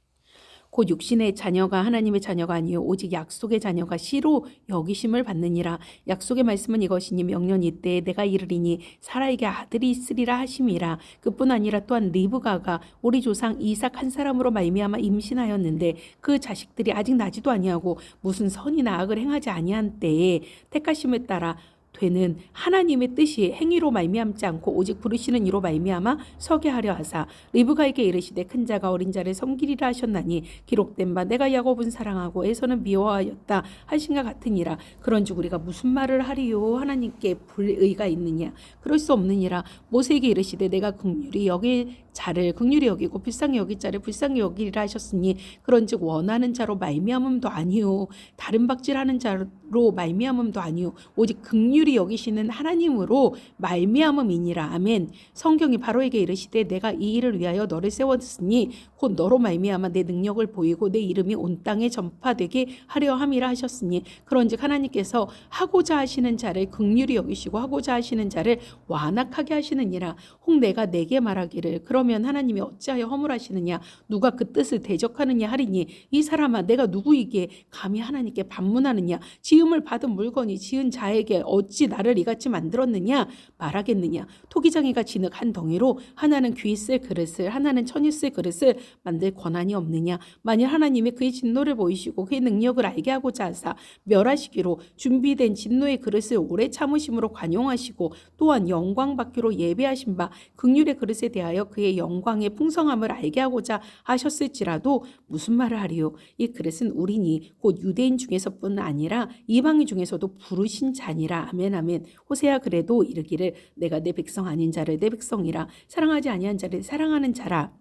S1: 곧 육신의 자녀가 하나님의 자녀가 아니요 오직 약속의 자녀가 씨로 여기심을 받느니라. 약속의 말씀은 이것이니 명년 이때에 내가 이르리니 사라에게 아들이 있으리라 하심이라. 그뿐 아니라 또한 리브가가 우리 조상 이삭 한 사람으로 말미암아 임신하였는데 그 자식들이 아직 나지도 아니하고 무슨 선이나 악을 행하지 아니한 때에 택하심을 따라 되는 하나님의 뜻이 행위로 말미암지 않고 오직 부르시는 이로 말미암아 서게 하려 하사 리브가에게 이르시되 큰 자가 어린 자를 섬기리라 하셨나니 기록된 바 내가 야곱은 사랑하고 에서는 미워하였다 하신가 같으니라. 그런즉 우리가 무슨 말을 하리요? 하나님께 불의가 있느냐? 그럴 수 없느니라. 모세에게 이르시되 내가 긍휼히 여길 자를 긍휼히 여기고 불쌍히 여길 자를 불쌍히 여기리라 하셨으니 그런즉 원하는 자로 말미암음도 아니요 다른 박질하는 자로 말미암음도 아니요 오직 긍휼히 여기시는 하나님으로 말미암음이니라. 아멘. 성경이 바로에게 이르시되 내가 이 일을 위하여 너를 세웠으니 곧 너로 말미암아 내 능력을 보이고 내 이름이 온 땅에 전파되게 하려 함이라 하셨으니 그런즉 하나님께서 하고자 하시는 자를 긍휼히 여기시고 하고자 하시는 자를 완악하게 하시느니라. 혹 내가 내게 말하기를 그러면 하나님이 어찌하여 허물하시느냐 누가 그 뜻을 대적하느냐 하리니 이 사람아 내가 누구이기에 감히 하나님께 반문하느냐 지음을 받은 물건이 지은 자에게 어찌 나를 이같이 만들었느냐 말하겠느냐. 토기장이가 진흙 한 덩이로 하나는 귀 쓸 그릇을 하나는 천이 쓸 그릇을 만들 권한이 없느냐. 만일 하나님이 그의 진노를 보이시고 그의 능력을 알게 하고자 하사 멸하시기로 준비된 진노의 그릇을 오래 참으심으로 관용하시고 또한 영광 받기로 예배하신 바 긍휼의 그릇에 대하여 그의 영광의 풍성함을 알게 하고자 하셨을지라도 무슨 말을 하리요. 이 그릇은 우리니 곧 유대인 중에서뿐 아니라 이방인 중에서도 부르신 자니라. 아멘 아멘. 호세아 그래도 이르기를 내가 내 백성 아닌 자를 내 백성이라 사랑하지 아니한 자를 사랑하는 자라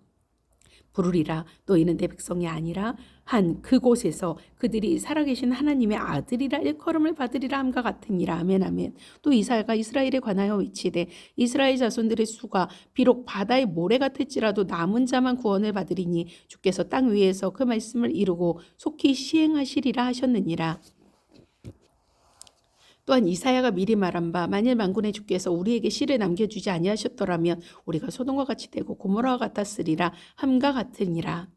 S1: 부르리라. 너희는 내 백성이 아니라 한 그곳에서 그들이 살아계신 하나님의 아들이라 일컬음을 받으리라 함과 같으니라. 아멘 아멘. 또 이사야가 이스라엘에 관하여 외치되 이스라엘 자손들의 수가 비록 바다의 모래 같을지라도 남은 자만 구원을 받으리니 주께서 땅 위에서 그 말씀을 이루고 속히 시행하시리라 하셨느니라. 또한 이사야가 미리 말한 바 만일 만군의 주께서 우리에게 씨를 남겨주지 아니하셨더라면 우리가 소돔과 같이 되고 고모라와 같았으리라 함과 같으니라.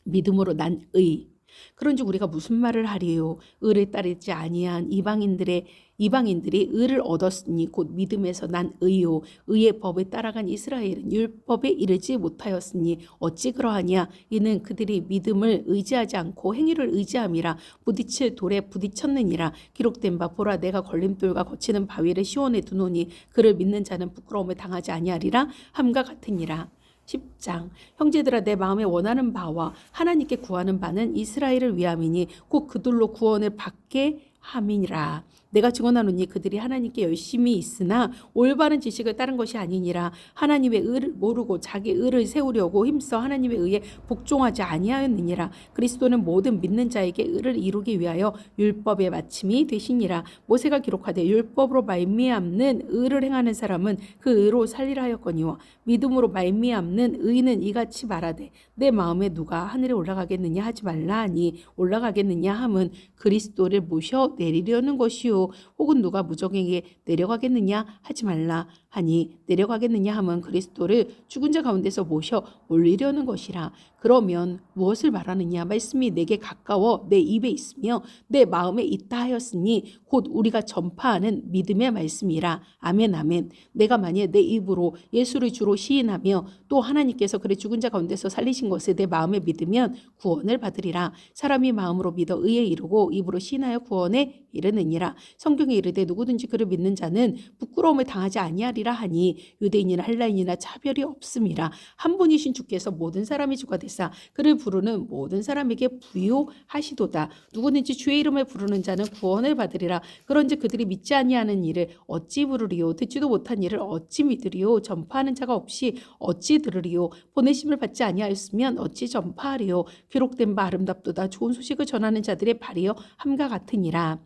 S1: 믿음으로 난 의. 그런즉 우리가 무슨 말을 하리요? 의를 따르지 아니한 이방인들이 의를 얻었으니 곧 믿음에서 난 의요. 의의 법을 따라간 이스라엘은 율법에 이르지 못하였으니 어찌 그러하냐? 이는 그들이 믿음을 의지하지 않고 행위를 의지함이라. 부딪힐 돌에 부딪혔느니라. 기록된 바 보라 내가 걸림돌과 거치는 바위를 시온에 두노니 그를 믿는 자는 부끄러움을 당하지 아니하리라 함과 같으니라. 10장 형제들아 내 마음에 원하는 바와 하나님께 구하는 바는 이스라엘을 위함이니 곧 그들로 구원을 받게 함이니라. 내가 증언하노니 그들이 하나님께 열심히 있으나 올바른 지식을 따른 것이 아니니라. 하나님의 의를 모르고 자기 의를 세우려고 힘써 하나님의 의에 복종하지 아니하였느니라. 그리스도는 모든 믿는 자에게 의를 이루기 위하여 율법의 마침이 되시니라. 모세가 기록하되 율법으로 말미암는 의를 행하는 사람은 그 의로 살리라 하였거니와 믿음으로 말미암는 의는 이같이 말하되 내 마음에 누가 하늘에 올라가겠느냐 하지 말라 하니 올라가겠느냐 함은 그리스도를 모셔 내리려는 것이요 혹은 누가 무적에게 내려가겠느냐 하지 말라 하니 내려가겠느냐 함은 그리스도를 죽은 자 가운데서 모셔 올리려는 것이라. 그러면 무엇을 말하느냐? 말씀이 내게 가까워 내 입에 있으며 내 마음에 있다 하였으니 곧 우리가 전파하는 믿음의 말씀이라. 아멘 아멘. 내가 만일 내 입으로 예수를 주로 시인하며 또 하나님께서 그를 죽은 자 가운데서 살리신 것을 내 마음에 믿으면 구원을 받으리라. 사람이 마음으로 믿어 의에 이르고 입으로 시인하여 구원에 이르느니라. 성경에 이르되 누구든지 그를 믿는 자는 부끄러움을 당하지 아니하리라 하니 유대인이나 헬라인이나 차별이 없음이라. 한 분이신 주께서 모든 사람이 주가 되사 그를 부르는 모든 사람에게 부요하시도다. 누구든지 주의 이름을 부르는 자는 구원을 받으리라. 그런즉 그들이 믿지 아니하는 일을 어찌 부르리요? 듣지도 못한 일을 어찌 믿으리요? 전파하는 자가 없이 어찌 들으리요? 보내심을 받지 아니하였으면 어찌 전파하리요? 기록된 바 아름답도다. 좋은 소식을 전하는 자들의 발이여 함과 같으니라.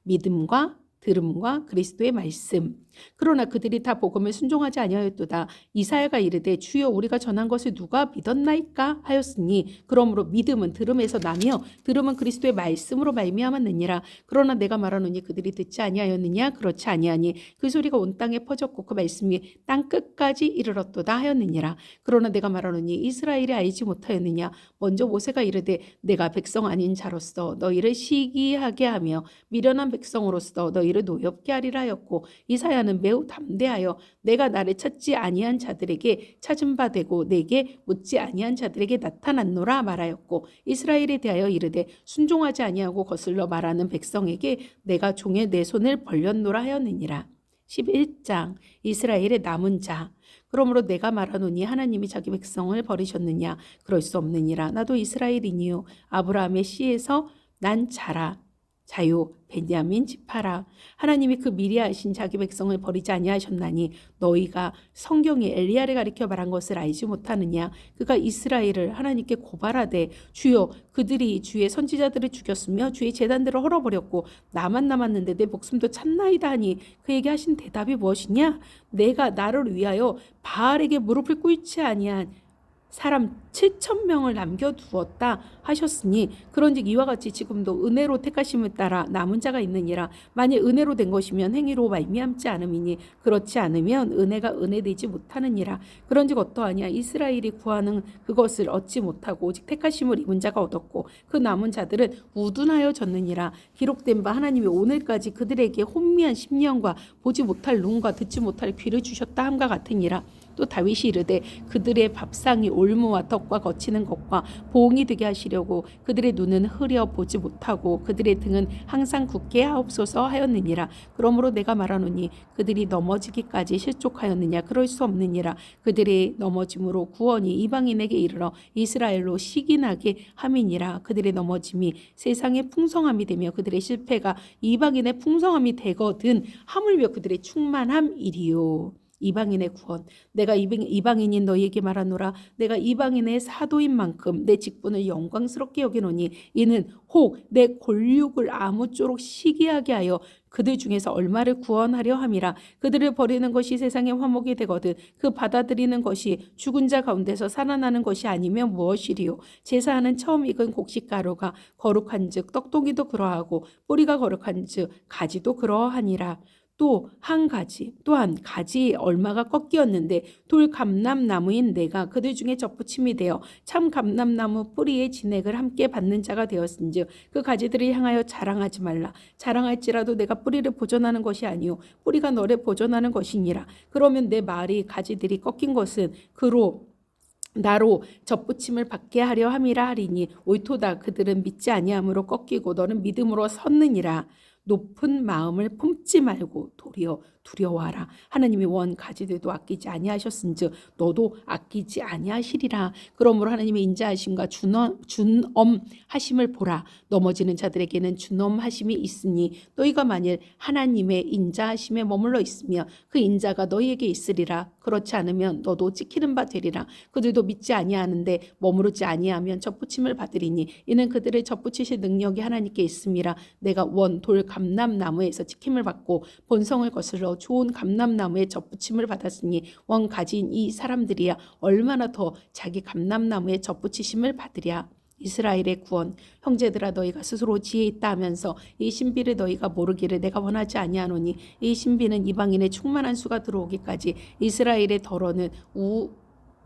S1: 믿음과 들음과 그리스도의 말씀. 그러나 그들이 다 복음을 순종하지 아니하였도다. 이사야가 이르되 주여 우리가 전한 것을 누가 믿었나이까 하였으니 그러므로 믿음은 들음에서 나며 들음은 그리스도의 말씀으로 말미암았느니라. 그러나 내가 말하노니 그들이 듣지 아니하였느냐? 그렇지 아니하니 그 소리가 온 땅에 퍼졌고 그 말씀이 땅 끝까지 이르렀도다 하였느니라. 그러나 내가 말하노니 이스라엘이 알지 못하였느냐? 먼저 모세가 이르되 내가 백성 아닌 자로서 너희를 시기하게 하며 미련한 백성으로서 너희를 너희를 노엽게 하리라 하였고 이사야는 매우 담대하여 내가 나를 찾지 아니한 자들에게 찾은 바 되고 내게 묻지 아니한 자들에게 나타났노라 말하였고 이스라엘에 대하여 이르되 순종하지 아니하고 거슬러 말하는 백성에게 내가 종의 내 손을 벌렸노라 하였느니라. 11장 이스라엘의 남은 자. 그러므로 내가 말하노니 하나님이 자기 백성을 버리셨느냐? 그럴 수 없느니라. 나도 이스라엘이니요 아브라함의 씨에서 난 자요 베냐민 지파라. 하나님이 그 미리 하신 자기 백성을 버리지 아니하셨나니 너희가 성경에 엘리야를 가리켜 말한 것을 알지 못하느냐? 그가 이스라엘을 하나님께 고발하되 주여 그들이 주의 선지자들을 죽였으며 주의 제단들을 헐어버렸고 나만 남았는데 내 목숨도 찾나이다 하니 그에게 하신 대답이 무엇이냐? 내가 나를 위하여 바알에게 무릎을 꿇지 아니한 사람 7,000명을 남겨두었다 하셨으니 그런즉 이와 같이 지금도 은혜로 택하심을 따라 남은 자가 있느니라. 만일 은혜로 된 것이면 행위로 말미암지 않음이니 그렇지 않으면 은혜가 은혜되지 못하느니라. 그런즉 어떠하냐? 이스라엘이 구하는 그것을 얻지 못하고 오직 택하심을 입은 자가 얻었고 그 남은 자들은 우둔하여졌느니라. 기록된 바 하나님이 오늘까지 그들에게 혼미한 심령과 보지 못할 눈과 듣지 못할 귀를 주셨다 함과 같으니라. 또 다윗이 이르되 그들의 밥상이 올무와 덕과 거치는 것과 보응이 되게 하시려고 그들의 눈은 흐려 보지 못하고 그들의 등은 항상 굳게 하옵소서 하였느니라. 그러므로 내가 말하노니 그들이 넘어지기까지 실족하였느냐? 그럴 수 없느니라. 그들의 넘어짐으로 구원이 이방인에게 이르러 이스라엘로 시기나게 함이니라. 그들의 넘어짐이 세상의 풍성함이 되며 그들의 실패가 이방인의 풍성함이 되거든 하물며 그들의 충만함이리요. 이방인의 구원. 내가 이방인인 너희에게 말하노라. 내가 이방인의 사도인 만큼 내 직분을 영광스럽게 여기노니 이는 혹 내 골육을 아무쪼록 시기하게 하여 그들 중에서 얼마를 구원하려 함이라. 그들을 버리는 것이 세상의 화목이 되거든 그 받아들이는 것이 죽은 자 가운데서 살아나는 것이 아니면 무엇이리요? 제사하는 처음 익은 곡식가루가 거룩한즉 떡동이도 그러하고 뿌리가 거룩한즉 가지도 그러하니라. 또한 가지 얼마가 꺾이었는데 돌 감람나무인 내가 그들 중에 접붙임이 되어 참 감람나무 뿌리의 진액을 함께 받는 자가 되었은즉 그 가지들을 향하여 자랑하지 말라. 자랑할지라도 내가 뿌리를 보존하는 것이 아니요 뿌리가 너를 보존하는 것이니라. 그러면 내 말이 가지들이 꺾인 것은 나로 접붙임을 받게 하려 함이라 하리니 옳도다. 그들은 믿지 아니함으로 꺾이고 너는 믿음으로 섰느니라. 높은 마음을 품지 말고 도리어 두려워하라. 하나님이 원 가지들도 아끼지 아니하셨은즉 너도 아끼지 아니하시리라. 그러므로 하나님의 인자하심과 준엄하심을 보라. 넘어지는 자들에게는 준엄하심이 있으니 너희가 만일 하나님의 인자하심에 머물러 있으며 그 인자가 너희에게 있으리라. 그렇지 않으면 너도 찍히는 바 되리라. 그들도 믿지 아니하는데 머무르지 아니하면 접붙임을 받으리니 이는 그들을 접붙이실 능력이 하나님께 있음이라. 내가 원 돌 감람나무에서 찍힘을 받고 본성을 거슬러 좋은 감람나무에 접붙임을 받았으니 원 가지인 이 사람들이야 얼마나 더 자기 감람나무에 접붙이심을 받으랴. 이스라엘의 구원. 형제들아 너희가 스스로 지혜 있다 하면서 이 신비를 너희가 모르기를 내가 원하지 아니하노니 이 신비는 이방인의 충만한 수가 들어오기까지 이스라엘의 덜어는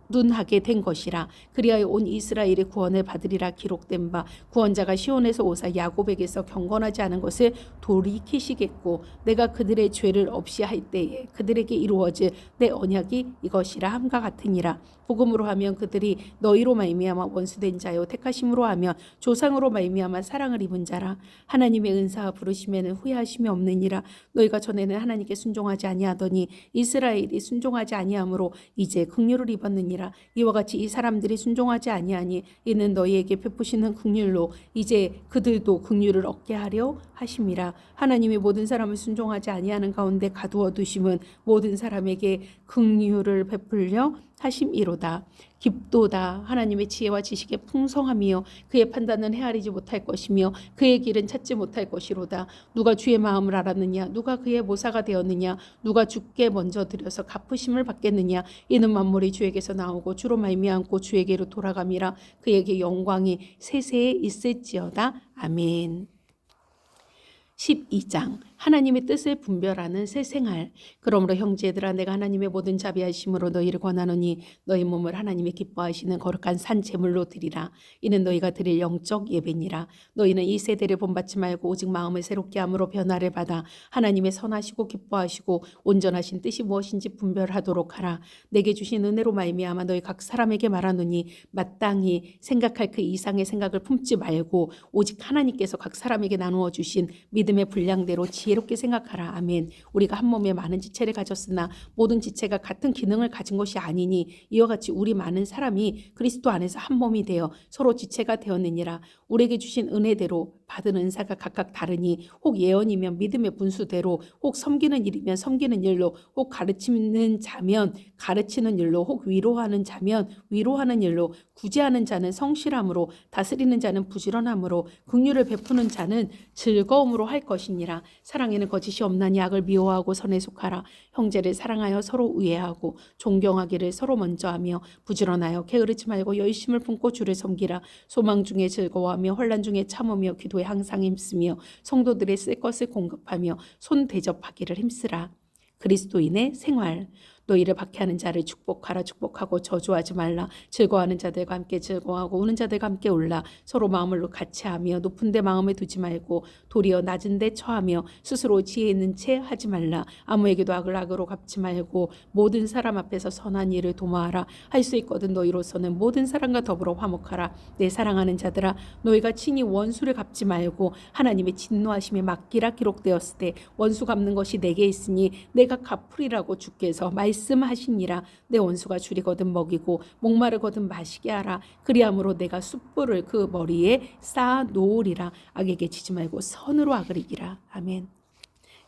S1: 우둔하게 된 것이라. 그리하여 온 이스라엘의 구원을 받으리라. 기록된 바 구원자가 시온에서 오사 야곱에게서 경건하지 않은 것을 돌이키시겠고 내가 그들의 죄를 없이 할 때에 그들에게 이루어질 내 언약이 이것이라 함과 같으니라. 복음으로 하면 그들이 너희로 말미암아 원수된 자요 택하심으로 하면 조상으로 말미암아 사랑을 입은 자라. 하나님의 은사와 부르심에는 후회하심이 없느니라. 너희가 전에는 하나님께 순종하지 아니하더니 이스라엘이 순종하지 아니하므로 이제 긍휼을 입었느니라. 이와 같이 이 사람들이 순종하지 아니하니 이는 너희에게 베푸시는 긍휼로 이제 그들도 긍휼을 얻게 하려 하심이라. 하나님이 모든 사람을 순종하지 아니하는 가운데 가두어 두심은 모든 사람에게 긍휼을 베풀려 하심이로다. 깊도다. 하나님의 지혜와 지식의 풍성함이요 그의 판단은 헤아리지 못할 것이며 그의 길은 찾지 못할 것이로다. 누가 주의 마음을 알았느냐? 누가 그의 모사가 되었느냐? 누가 주께 먼저 드려서 갚으심을 받겠느냐? 이는 만물이 주에게서 나오고 주로 말미암고 주에게로 돌아감이라. 그에게 영광이 세세에 있을지어다. 아멘. 12장 하나님의 뜻을 분별하는 새 생활. 그러므로 형제들아 내가 하나님의 모든 자비하심으로 너희를 권하노니 너희 몸을 하나님의 기뻐하시는 거룩한 산 제물로 드리라. 이는 너희가 드릴 영적 예배니라. 너희는 이 세대를 본받지 말고 오직 마음을 새롭게 함으로 변화를 받아 하나님의 선하시고 기뻐하시고 온전하신 뜻이 무엇인지 분별하도록 하라. 내게 주신 은혜로 말미암아 너희 각 사람에게 말하노니 마땅히 생각할 그 이상의 생각을 품지 말고 오직 하나님께서 각 사람에게 나누어 주신 믿음의 분량대로 지혜롭게 생각하라. 아멘. 우리가 한 몸에 많은 지체를 가졌으나 모든 지체가 같은 기능을 가진 것이 아니니 이와 같이 우리 많은 사람이 그리스도 안에서 한 몸이 되어 서로 지체가 되었느니라. 우리에게 주신 은혜대로 받은 은사가 각각 다르니 혹 예언이면 믿음의 분수대로, 혹 섬기는 일이면 섬기는 일로, 혹 가르치는 자면 가르치는 일로, 혹 위로하는 자면 위로하는 일로, 구제하는 자는 성실함으로, 다스리는 자는 부지런함으로, 긍휼을 베푸는 자는 즐거움으로 할 것이니라. 사랑에는 거짓이 없나니 악을 미워하고 선에 속하라. 형제를 사랑하여 서로 우애하고 존경하기를 서로 먼저 하며 부지런하여 게으르지 말고 열심을 품고 주를 섬기라. 소망 중에 즐거워하며 환난 중에 참으며 기도에 항상 힘쓰며 성도들의 쓸 것을 공급하며 손 대접하기를 힘쓰라. 그리스도인의 생활. 너희를 박해하는 자를 축복하라. 축복하고 저주하지 말라. 즐거워하는 자들과 함께 즐거워하고 우는 자들과 함께 울라. 서로 마음을 같이 하며 높은 데 마음을 두지 말고 도리어 낮은 데 처하며 스스로 지혜 있는 채 하지 말라. 아무에게도 악을 악으로 갚지 말고 모든 사람 앞에서 선한 일을 도모하라. 할 수 있거든 너희로서는 모든 사람과 더불어 화목하라. 내 사랑하는 자들아 너희가 친히 원수를 갚지 말고 하나님의 진노하심에 맡기라. 기록되었을 때 원수 갚는 것이 내게 있으니 내가 갚으리라고 주께서 말씀하시니라. 내 원수가 줄이거든 먹이고 목마르거든 마시게 하라. 그리함으로 내가 숯불을 그 머리에 쌓아 놓으리라. 악에게 지지 말고 선으로 악을 이기라. 아멘.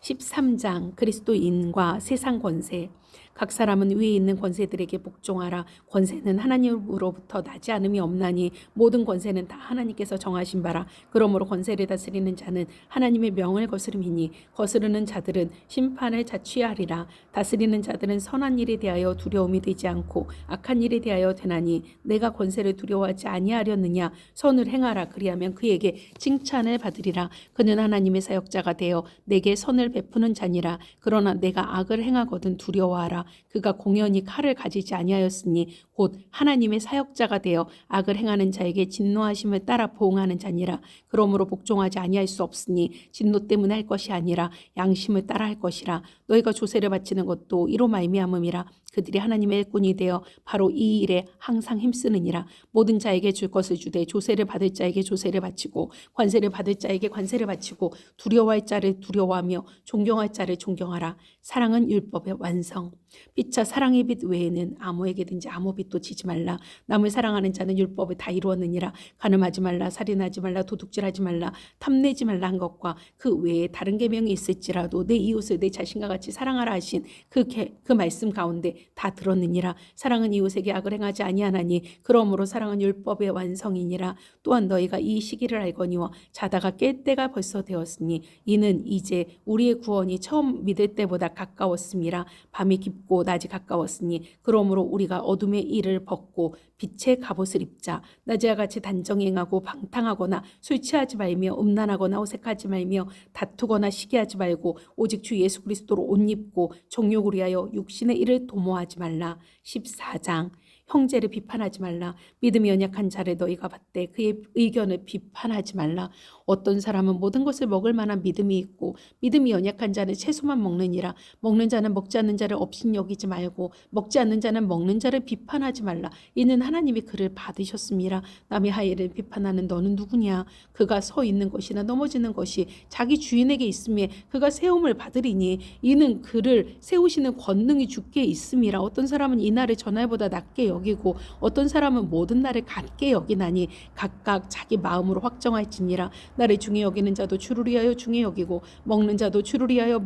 S1: 13장 그리스도인과 세상 권세. 각 사람은 위에 있는 권세들에게 복종하라. 권세는 하나님으로부터 나지 않음이 없나니 모든 권세는 다 하나님께서 정하신 바라. 그러므로 권세를 다스리는 자는 하나님의 명을 거스름이니 거스르는 자들은 심판을 자취하리라. 다스리는 자들은 선한 일에 대하여 두려움이 되지 않고 악한 일에 대하여 되나니 내가 권세를 두려워하지 아니하렸느냐. 선을 행하라. 그리하면 그에게 칭찬을 받으리라. 그는 하나님의 사역자가 되어 내게 선을 베푸는 자니라. 그러나 내가 악을 행하거든 두려워하라. 그가 공연히 칼을 가지지 아니하였으니 곧 하나님의 사역자가 되어 악을 행하는 자에게 진노하심을 따라 보응하는 자니라. 그러므로 복종하지 아니할 수 없으니 진노 때문에 할 것이 아니라 양심을 따라 할 것이라. 너희가 조세를 바치는 것도 이로 말미암음이라. 그들이 하나님의 일꾼이 되어 바로 이 일에 항상 힘쓰느니라. 모든 자에게 줄 것을 주되 조세를 받을 자에게 조세를 바치고 관세를 받을 자에게 관세를 바치고 두려워할 자를 두려워하며 존경할 자를 존경하라. 사랑은 율법의 완성. 피차 사랑의 빛 외에는 아무에게든지 아무 빛도 지지 말라. 남을 사랑하는 자는 율법을 다 이루었느니라. 간음하지 말라. 살인하지 말라. 도둑질하지 말라. 탐내지 말라 한 것과 그 외에 다른 계명이 있을지라도 내 이웃을 내 자신과 같이 사랑하라 하신 그 말씀 가운데 다 들었느니라. 사랑은 이웃에게 악을 행하지 아니하나니 그러므로 사랑은 율법의 완성이니라. 또한 너희가 이 시기를 알거니와 자다가 깰 때가 벌써 되었으니 이는 이제 우리의 구원이 처음 믿을 때보다 가까웠음이라. 밤이 깊고 낮이 가까웠으니 그러므로 우리가 어둠의 일을 벗고 빛의 갑옷을 입자. 낮에와 같이 단정히 행하고 방탕하거나 술 취하지 말며 음란하거나 어색하지 말며 다투거나 시기하지 말고 오직 주 예수 그리스도로 옷 입고 정욕을 위하여 육신의 일을 도모하지 말라. 14장 형제를 비판하지 말라. 믿음이 연약한 자를 너희가 받되 그의 의견을 비판하지 말라. 어떤 사람은 모든 것을 먹을 만한 믿음이 있고 믿음이 연약한 자는 채소만 먹느니라. 먹는 자는 먹지 않는 자를 업신여기지 말고 먹지 않는 자는 먹는 자를 비판하지 말라. 이는 하나님이 그를 받으셨음이라. 남의 하의를 비판하는 너는 누구냐. 그가 서 있는 것이나 넘어지는 것이 자기 주인에게 있음에 그가 세움을 받으리니 이는 그를 세우시는 권능이 주께 있음이라. 어떤 사람은 이 날을 전날보다 낮게 여기고 어떤 사람은 모든 날을 같게 여기나니 각각 자기 마음으로 확정할지니라. 나를 중에 여기는 자도 주를 위하여 중에 여기고 먹는 자도 주를 위하여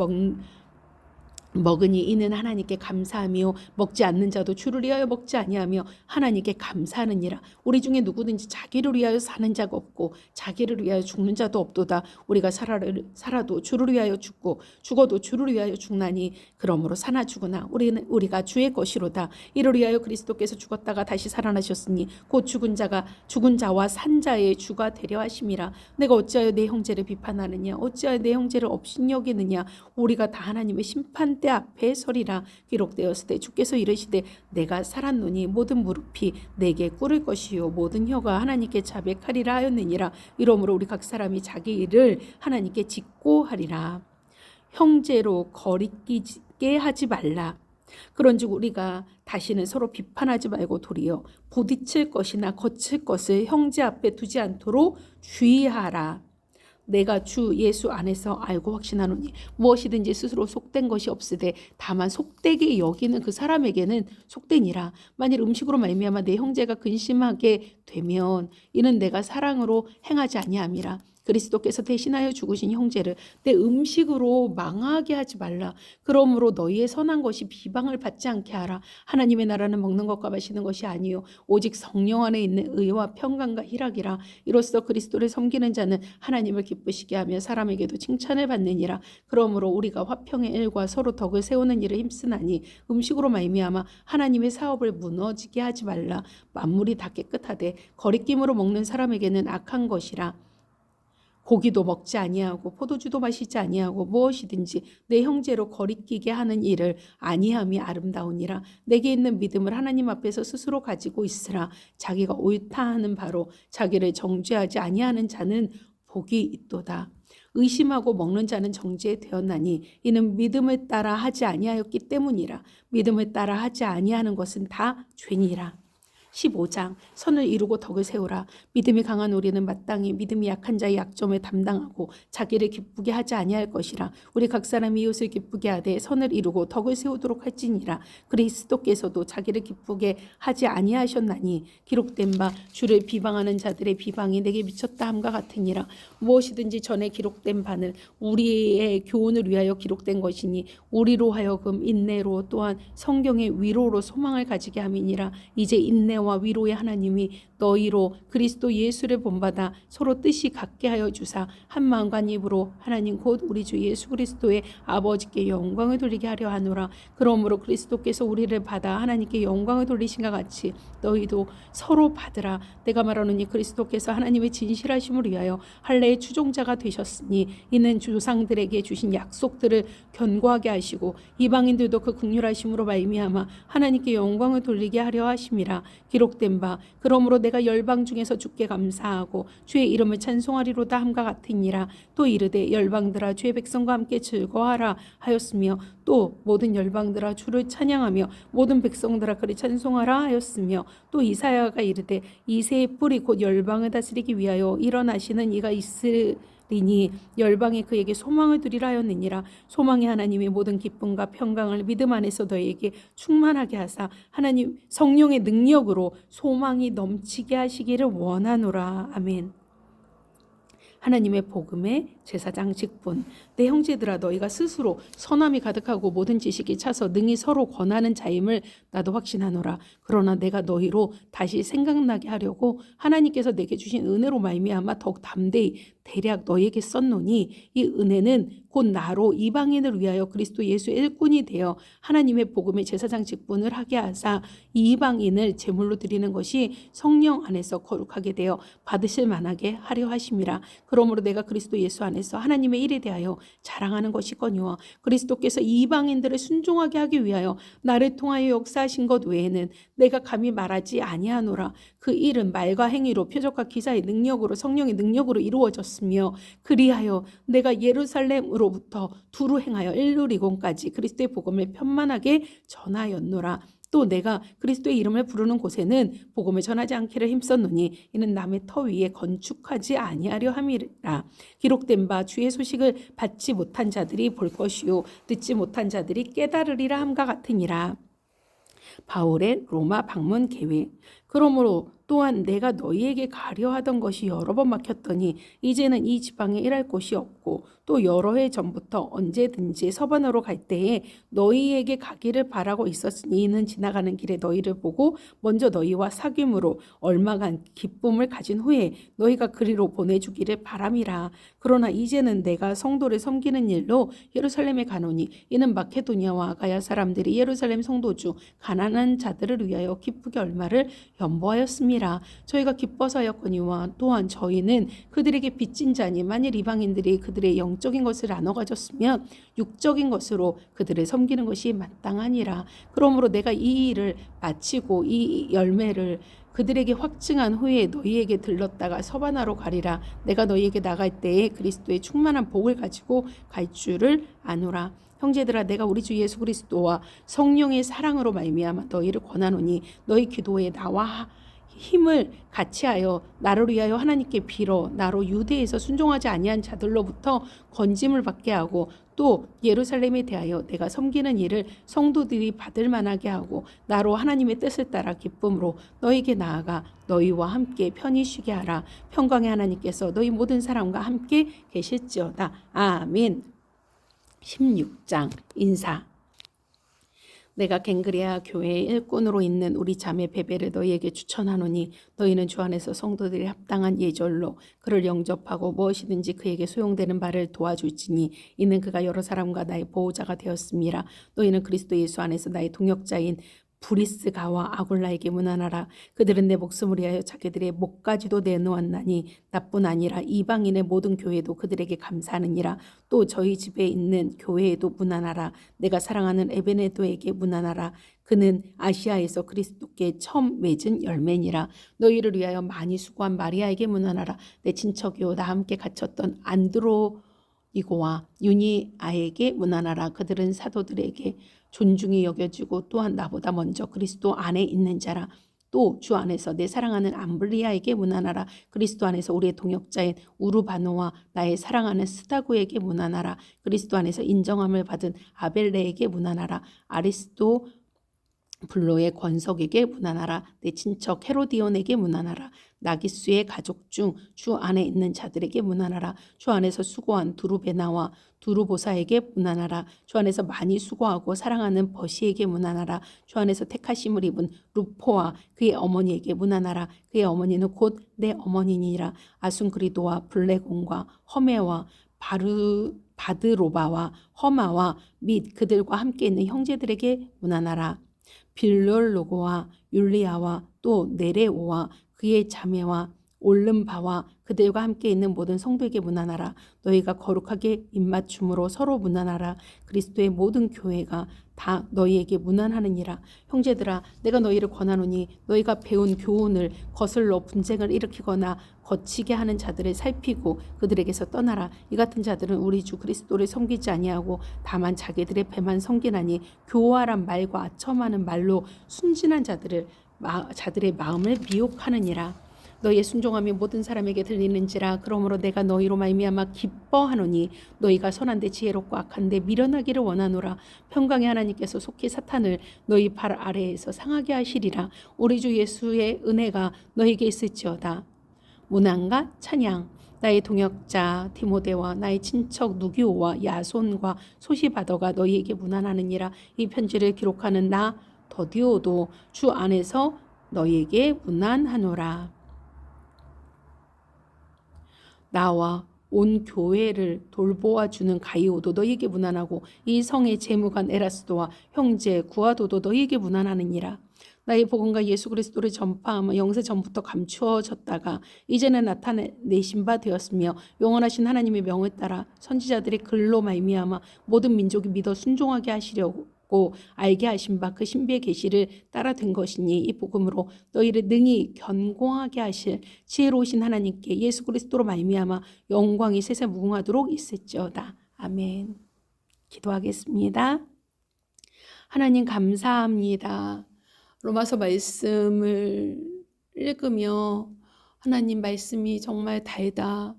S1: 먹으니 이는 하나님께 감사하며 먹지 않는 자도 주를 위하여 먹지 아니하며 하나님께 감사하느니라. 우리 중에 누구든지 자기를 위하여 사는 자가 없고 자기를 위하여 죽는 자도 없도다. 우리가 살아도 주를 위하여 죽고 죽어도 주를 위하여 죽나니 그러므로 사나 죽으나 우리가 주의 것이로다. 이를 위하여 그리스도께서 죽었다가 다시 살아나셨으니 곧 죽은 자와 산 자의 주가 되려 하심이라. 내가 어찌하여 내 형제를 비판하느냐 어찌하여 내 형제를 업신여기느냐. 우리가 다 하나님의 심판대 앞에 서리라. 기록되었을 때 주께서 이르시되 내가 살았노니 모든 무릎이 내게 꿇을 것이요 모든 혀가 하나님께 자백하리라 하였느니라. 이러므로 우리 각 사람이 자기 일을 하나님께 짓고 하리라. 형제로 거리끼게 하지 말라. 그런즉 우리가 다시는 서로 비판하지 말고 도리어 부딪힐 것이나 거칠 것을 형제 앞에 두지 않도록 주의하라. 내가 주 예수 안에서 알고 확신하노니 무엇이든지 스스로 속된 것이 없으되 다만 속되게 여기는 그 사람에게는 속되니라. 만일 음식으로 말미암아 내 형제가 근심하게 되면 이는 내가 사랑으로 행하지 아니함이라. 그리스도께서 대신하여 죽으신 형제를 내 음식으로 망하게 하지 말라. 그러므로 너희의 선한 것이 비방을 받지 않게 하라. 하나님의 나라는 먹는 것과 마시는 것이 아니요 오직 성령 안에 있는 의와 평강과 희락이라. 이로써 그리스도를 섬기는 자는 하나님을 기쁘시게 하며 사람에게도 칭찬을 받느니라. 그러므로 우리가 화평의 일과 서로 덕을 세우는 일을 힘쓰나니 음식으로 말미암아 하나님의 사업을 무너지게 하지 말라. 만물이 다 깨끗하되 거리낌으로 먹는 사람에게는 악한 것이라. 고기도 먹지 아니하고 포도주도 마시지 아니하고 무엇이든지 내 형제로 거리끼게 하는 일을 아니함이 아름다우니라. 내게 있는 믿음을 하나님 앞에서 스스로 가지고 있으라. 자기가 옳다 하는 바로 자기를 정죄하지 아니하는 자는 복이 있도다. 의심하고 먹는 자는 정죄되었나니 이는 믿음을 따라 하지 아니하였기 때문이라. 믿음을 따라 하지 아니하는 것은 다 죄니라. 15장 선을 이루고 덕을 세우라. 믿음이 강한 우리는 마땅히 믿음이 약한 자의 약점을 담당하고 자기를 기쁘게 하지 아니할 것이라. 우리 각 사람이 이웃을 기쁘게 하되 선을 이루고 덕을 세우도록 할지니라. 그리스도께서도 자기를 기쁘게 하지 아니하셨나니 기록된 바 주를 비방하는 자들의 비방이 내게 미쳤다 함과 같으니라. 무엇이든지 전에 기록된 바는 우리의 교훈을 위하여 기록된 것이니 우리로 하여금 인내로 또한 성경의 위로로 소망을 가지게 함이니라. 이제 인내와 위로의 하나님이 너희로 그리스도 예수를 본받아 서로 뜻이 같게 하여 주사 한 마음과 한 입으로 하나님 곧 우리 주 예수 그리스도의 아버지께 영광을 돌리게 하려 하노라. 그러므로 그리스도께서 우리를 받아 하나님께 영광을 돌리신과 같이 너희도 서로 받으라. 내가 말하노니 그리스도께서 하나님의 진실하심을 위하여 할례의 추종자가 되셨으니 이는 조상들에게 주신 약속들을 견고하게 하시고 이방인들도 그 긍휼하심으로 말미암아 하나님께 영광을 돌리게 하려 하심이라. 기록된 바 그러므로 내가 열방 중에서 주께 감사하고 주의 이름을 찬송하리로다 함과 같으니라. 또 이르되 열방들아 주의 백성과 함께 즐거워하라 하였으며 또 모든 열방들아 주를 찬양하며 모든 백성들아 그를 찬송하라 하였으며 또 이사야가 이르되 이새의 뿌리 곧 열방을 다스리기 위하여 일어나시는 이가 있으리니 열방이 그에게 소망을 두리라 하였느니라. 소망의 하나님의 모든 기쁨과 평강을 믿음 안에서 너희에게 충만하게 하사 하나님 성령의 능력으로 소망이 넘치게 하시기를 원하노라. 아멘. 하나님의 복음의 제사장 직분. 내 형제들아 너희가 스스로 선함이 가득하고 모든 지식이 차서 능히 서로 권하는 자임을 나도 확신하노라. 그러나 내가 너희로 다시 생각나게 하려고 하나님께서 내게 주신 은혜로 말미암아 더욱 담대히 대략 너희에게 썼노니 이 은혜는 곧 나로 이방인을 위하여 그리스도 예수의 일꾼이 되어 하나님의 복음의 제사장 직분을 하게 하사 이방인을 제물로 드리는 것이 성령 안에서 거룩하게 되어 받으실 만하게 하려 하심이라. 그러므로 내가 그리스도 예수 안에서 하나님의 일에 대하여 자랑하는 것이거니와 그리스도께서 이방인들을 순종하게 하기 위하여 나를 통하여 역사하신 것 외에는 내가 감히 말하지 아니하노라. 그 일은 말과 행위로 표적과 기사의 능력으로 성령의 능력으로 이루어졌으며 그리하여 내가 예루살렘으로부터 두루 행하여 일루리곤까지 그리스도의 복음을 편만하게 전하였노라. 또 내가 그리스도의 이름을 부르는 곳에는 복음을 전하지 않기를 힘썼노니 이는 남의 터 위에 건축하지 아니하려 함이라. 기록된 바 주의 소식을 받지 못한 자들이 볼 것이요 듣지 못한 자들이 깨달으리라 함과 같으니라. 바울의 로마 방문 계획. 그러므로 또한 내가 너희에게 가려 하던 것이 여러 번 막혔더니 이제는 이 지방에 일할 곳이 없고 또 여러 해 전부터 언제든지 서반으로 갈 때에 너희에게 가기를 바라고 있었으니 이는 지나가는 길에 너희를 보고 먼저 너희와 사귐으로 얼마간 기쁨을 가진 후에 너희가 그리로 보내주기를 바람이라. 그러나 이제는 내가 성도를 섬기는 일로 예루살렘에 가노니 이는 마케도니아와 아가야 사람들이 예루살렘 성도 중 가난한 자들을 위하여 기쁘게 얼마를 연보하였습니다. 저희가 기뻐서 하였거니와 또한 저희는 그들에게 빚진 자니 만일 이방인들이 그들의 영적인 것을 나눠 가졌으면 육적인 것으로 그들을 섬기는 것이 마땅하니라. 그러므로 내가 이 일을 마치고 이 열매를 그들에게 확증한 후에 너희에게 들렀다가 서바나로 가리라. 내가 너희에게 나갈 때에 그리스도의 충만한 복을 가지고 갈 줄을 아노라. 형제들아, 내가 우리 주 예수 그리스도와 성령의 사랑으로 말미암아 너희를 권하노니 너희 기도에 나와 힘을 같이하여 나를 위하여 하나님께 빌어 나로 유대에서 순종하지 아니한 자들로부터 건짐을 받게 하고 또 예루살렘에 대하여 내가 섬기는 일을 성도들이 받을 만하게 하고 나로 하나님의 뜻을 따라 기쁨으로 너희에게 나아가 너희와 함께 편히 쉬게 하라. 평강의 하나님께서 너희 모든 사람과 함께 계실지어다. 아멘. 16장 인사. 내가 갱그레아 교회의 일꾼으로 있는 우리 자매 베베를 너희에게 추천하노니 너희는 주 안에서 성도들이 합당한 예절로 그를 영접하고 무엇이든지 그에게 소용되는 바를 도와줄지니 이는 그가 여러 사람과 나의 보호자가 되었음이라. 너희는 그리스도 예수 안에서 나의 동역자인 브리스가와 아굴라에게 문안하라. 그들은 내 목숨을 위하여 자기들의 목까지도 내놓았나니 나뿐 아니라 이방인의 모든 교회도 그들에게 감사하느니라. 또 저희 집에 있는 교회에도 문안하라. 내가 사랑하는 에베네도에게 문안하라. 그는 아시아에서 그리스도께 처음 맺은 열매니라. 너희를 위하여 많이 수고한 마리아에게 문안하라. 내 친척이요 나와 함께 갇혔던 안드로니고와 유니아에게 문안하라. 그들은 사도들에게 존중이 여겨지고 또한 나보다 먼저 그리스도 안에 있는 자라. 또 주 안에서 내 사랑하는 암블리아에게 문안하라. 그리스도 안에서 우리의 동역자인 우르바노와 나의 사랑하는 스다고에게 문안하라. 그리스도 안에서 인정함을 받은 아벨레에게 문안하라. 아리스도 블로의 권석에게 문안하라. 내 친척 헤로디온에게 문안하라. 나기수의 가족 중 주 안에 있는 자들에게 문안하라. 주 안에서 수고한 두루베나와 두루보사에게 문안하라. 주 안에서 많이 수고하고 사랑하는 버시에게 문안하라. 주 안에서 택하심을 입은 루포와 그의 어머니에게 문안하라. 그의 어머니는 곧 내 어머니니라. 아순그리도와 블레곤과 허메와 바드로바와 허마와 및 그들과 함께 있는 형제들에게 문안하라. 빌롤로고와 율리아와 또 네레오와 그의 자매와 올름바와 그들과 함께 있는 모든 성도에게 문안하라. 너희가 거룩하게 입맞춤으로 서로 문안하라. 그리스도의 모든 교회가 다 너희에게 문안하느니라. 형제들아, 내가 너희를 권하노니 너희가 배운 교훈을 거슬러 분쟁을 일으키거나 거치게 하는 자들을 살피고 그들에게서 떠나라. 이 같은 자들은 우리 주 그리스도를 섬기지 아니하고 다만 자기들의 배만 섬기나니 교활한 말과 아첨하는 말로 순진한 자들의 마음을 미혹하느니라. 너희의 순종함이 모든 사람에게 들리는지라. 그러므로 내가 너희로 말미암아 기뻐하노니 너희가 선한데 지혜롭고 악한데 미련하기를 원하노라. 평강의 하나님께서 속히 사탄을 너희 발 아래에서 상하게 하시리라. 우리 주 예수의 은혜가 너희에게 있을지어다. 문안과 찬양. 나의 동역자 디모데와 나의 친척 누기오와 야손과 소시바더가 너희에게 문안하느니라. 이 편지를 기록하는 나 더디오도 주 안에서 너희에게 문안하노라. 나와 온 교회를 돌보아 주는 가이오도 너희에게 문안하고 이 성의 재무관 에라스도와 형제 구아도도 너희에게 문안하느니라. 나의 복음과 예수 그리스도를 전파하며 영세 전부터 감추어졌다가 이제는 나타내신 바 되었으며 영원하신 하나님의 명을 따라 선지자들의 글로 말미암아 모든 민족이 믿어 순종하게 하시려고 알게 하신 바 그 신비의 계시를 따라 된 것이니 이 복음으로 너희를 능히 견고하게 하실 지혜로우신 하나님께 예수 그리스도로 말미암아 영광이 세세 무궁하도록 있을지어다. 아멘. 기도하겠습니다. 하나님 감사합니다. 로마서 말씀을 읽으며 하나님 말씀이 정말 달다.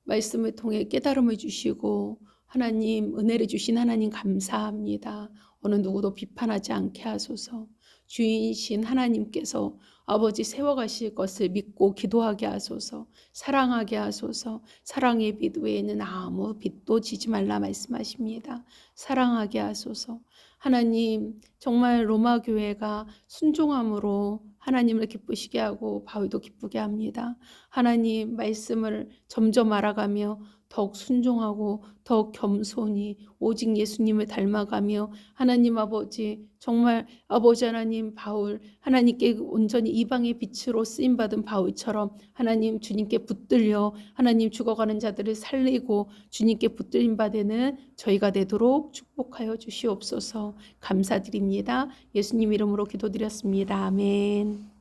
S1: 말씀을 통해 깨달음을 주시고 하나님 은혜를 주신 하나님 감사합니다. 어느 누구도 비판하지 않게 하소서. 주인이신 하나님께서 아버지 세워가실 것을 믿고 기도하게 하소서. 사랑하게 하소서. 사랑의 빛 외에는 아무 빛도 지지 말라 말씀하십니다. 사랑하게 하소서. 하나님, 정말 로마 교회가 순종함으로 하나님을 기쁘시게 하고 바울도 기쁘게 합니다. 하나님 말씀을 점점 알아가며 더욱 순종하고 더욱 겸손히 오직 예수님을 닮아가며 하나님 아버지, 정말 아버지 하나님 바울, 하나님께 온전히 이방의 빛으로 쓰임받은 바울처럼 하나님 주님께 붙들려 하나님 죽어가는 자들을 살리고 주님께 붙들림 받는 저희가 되도록 축복하여 주시옵소서. 감사드립니다. 예수님 이름으로 기도드렸습니다. 아멘.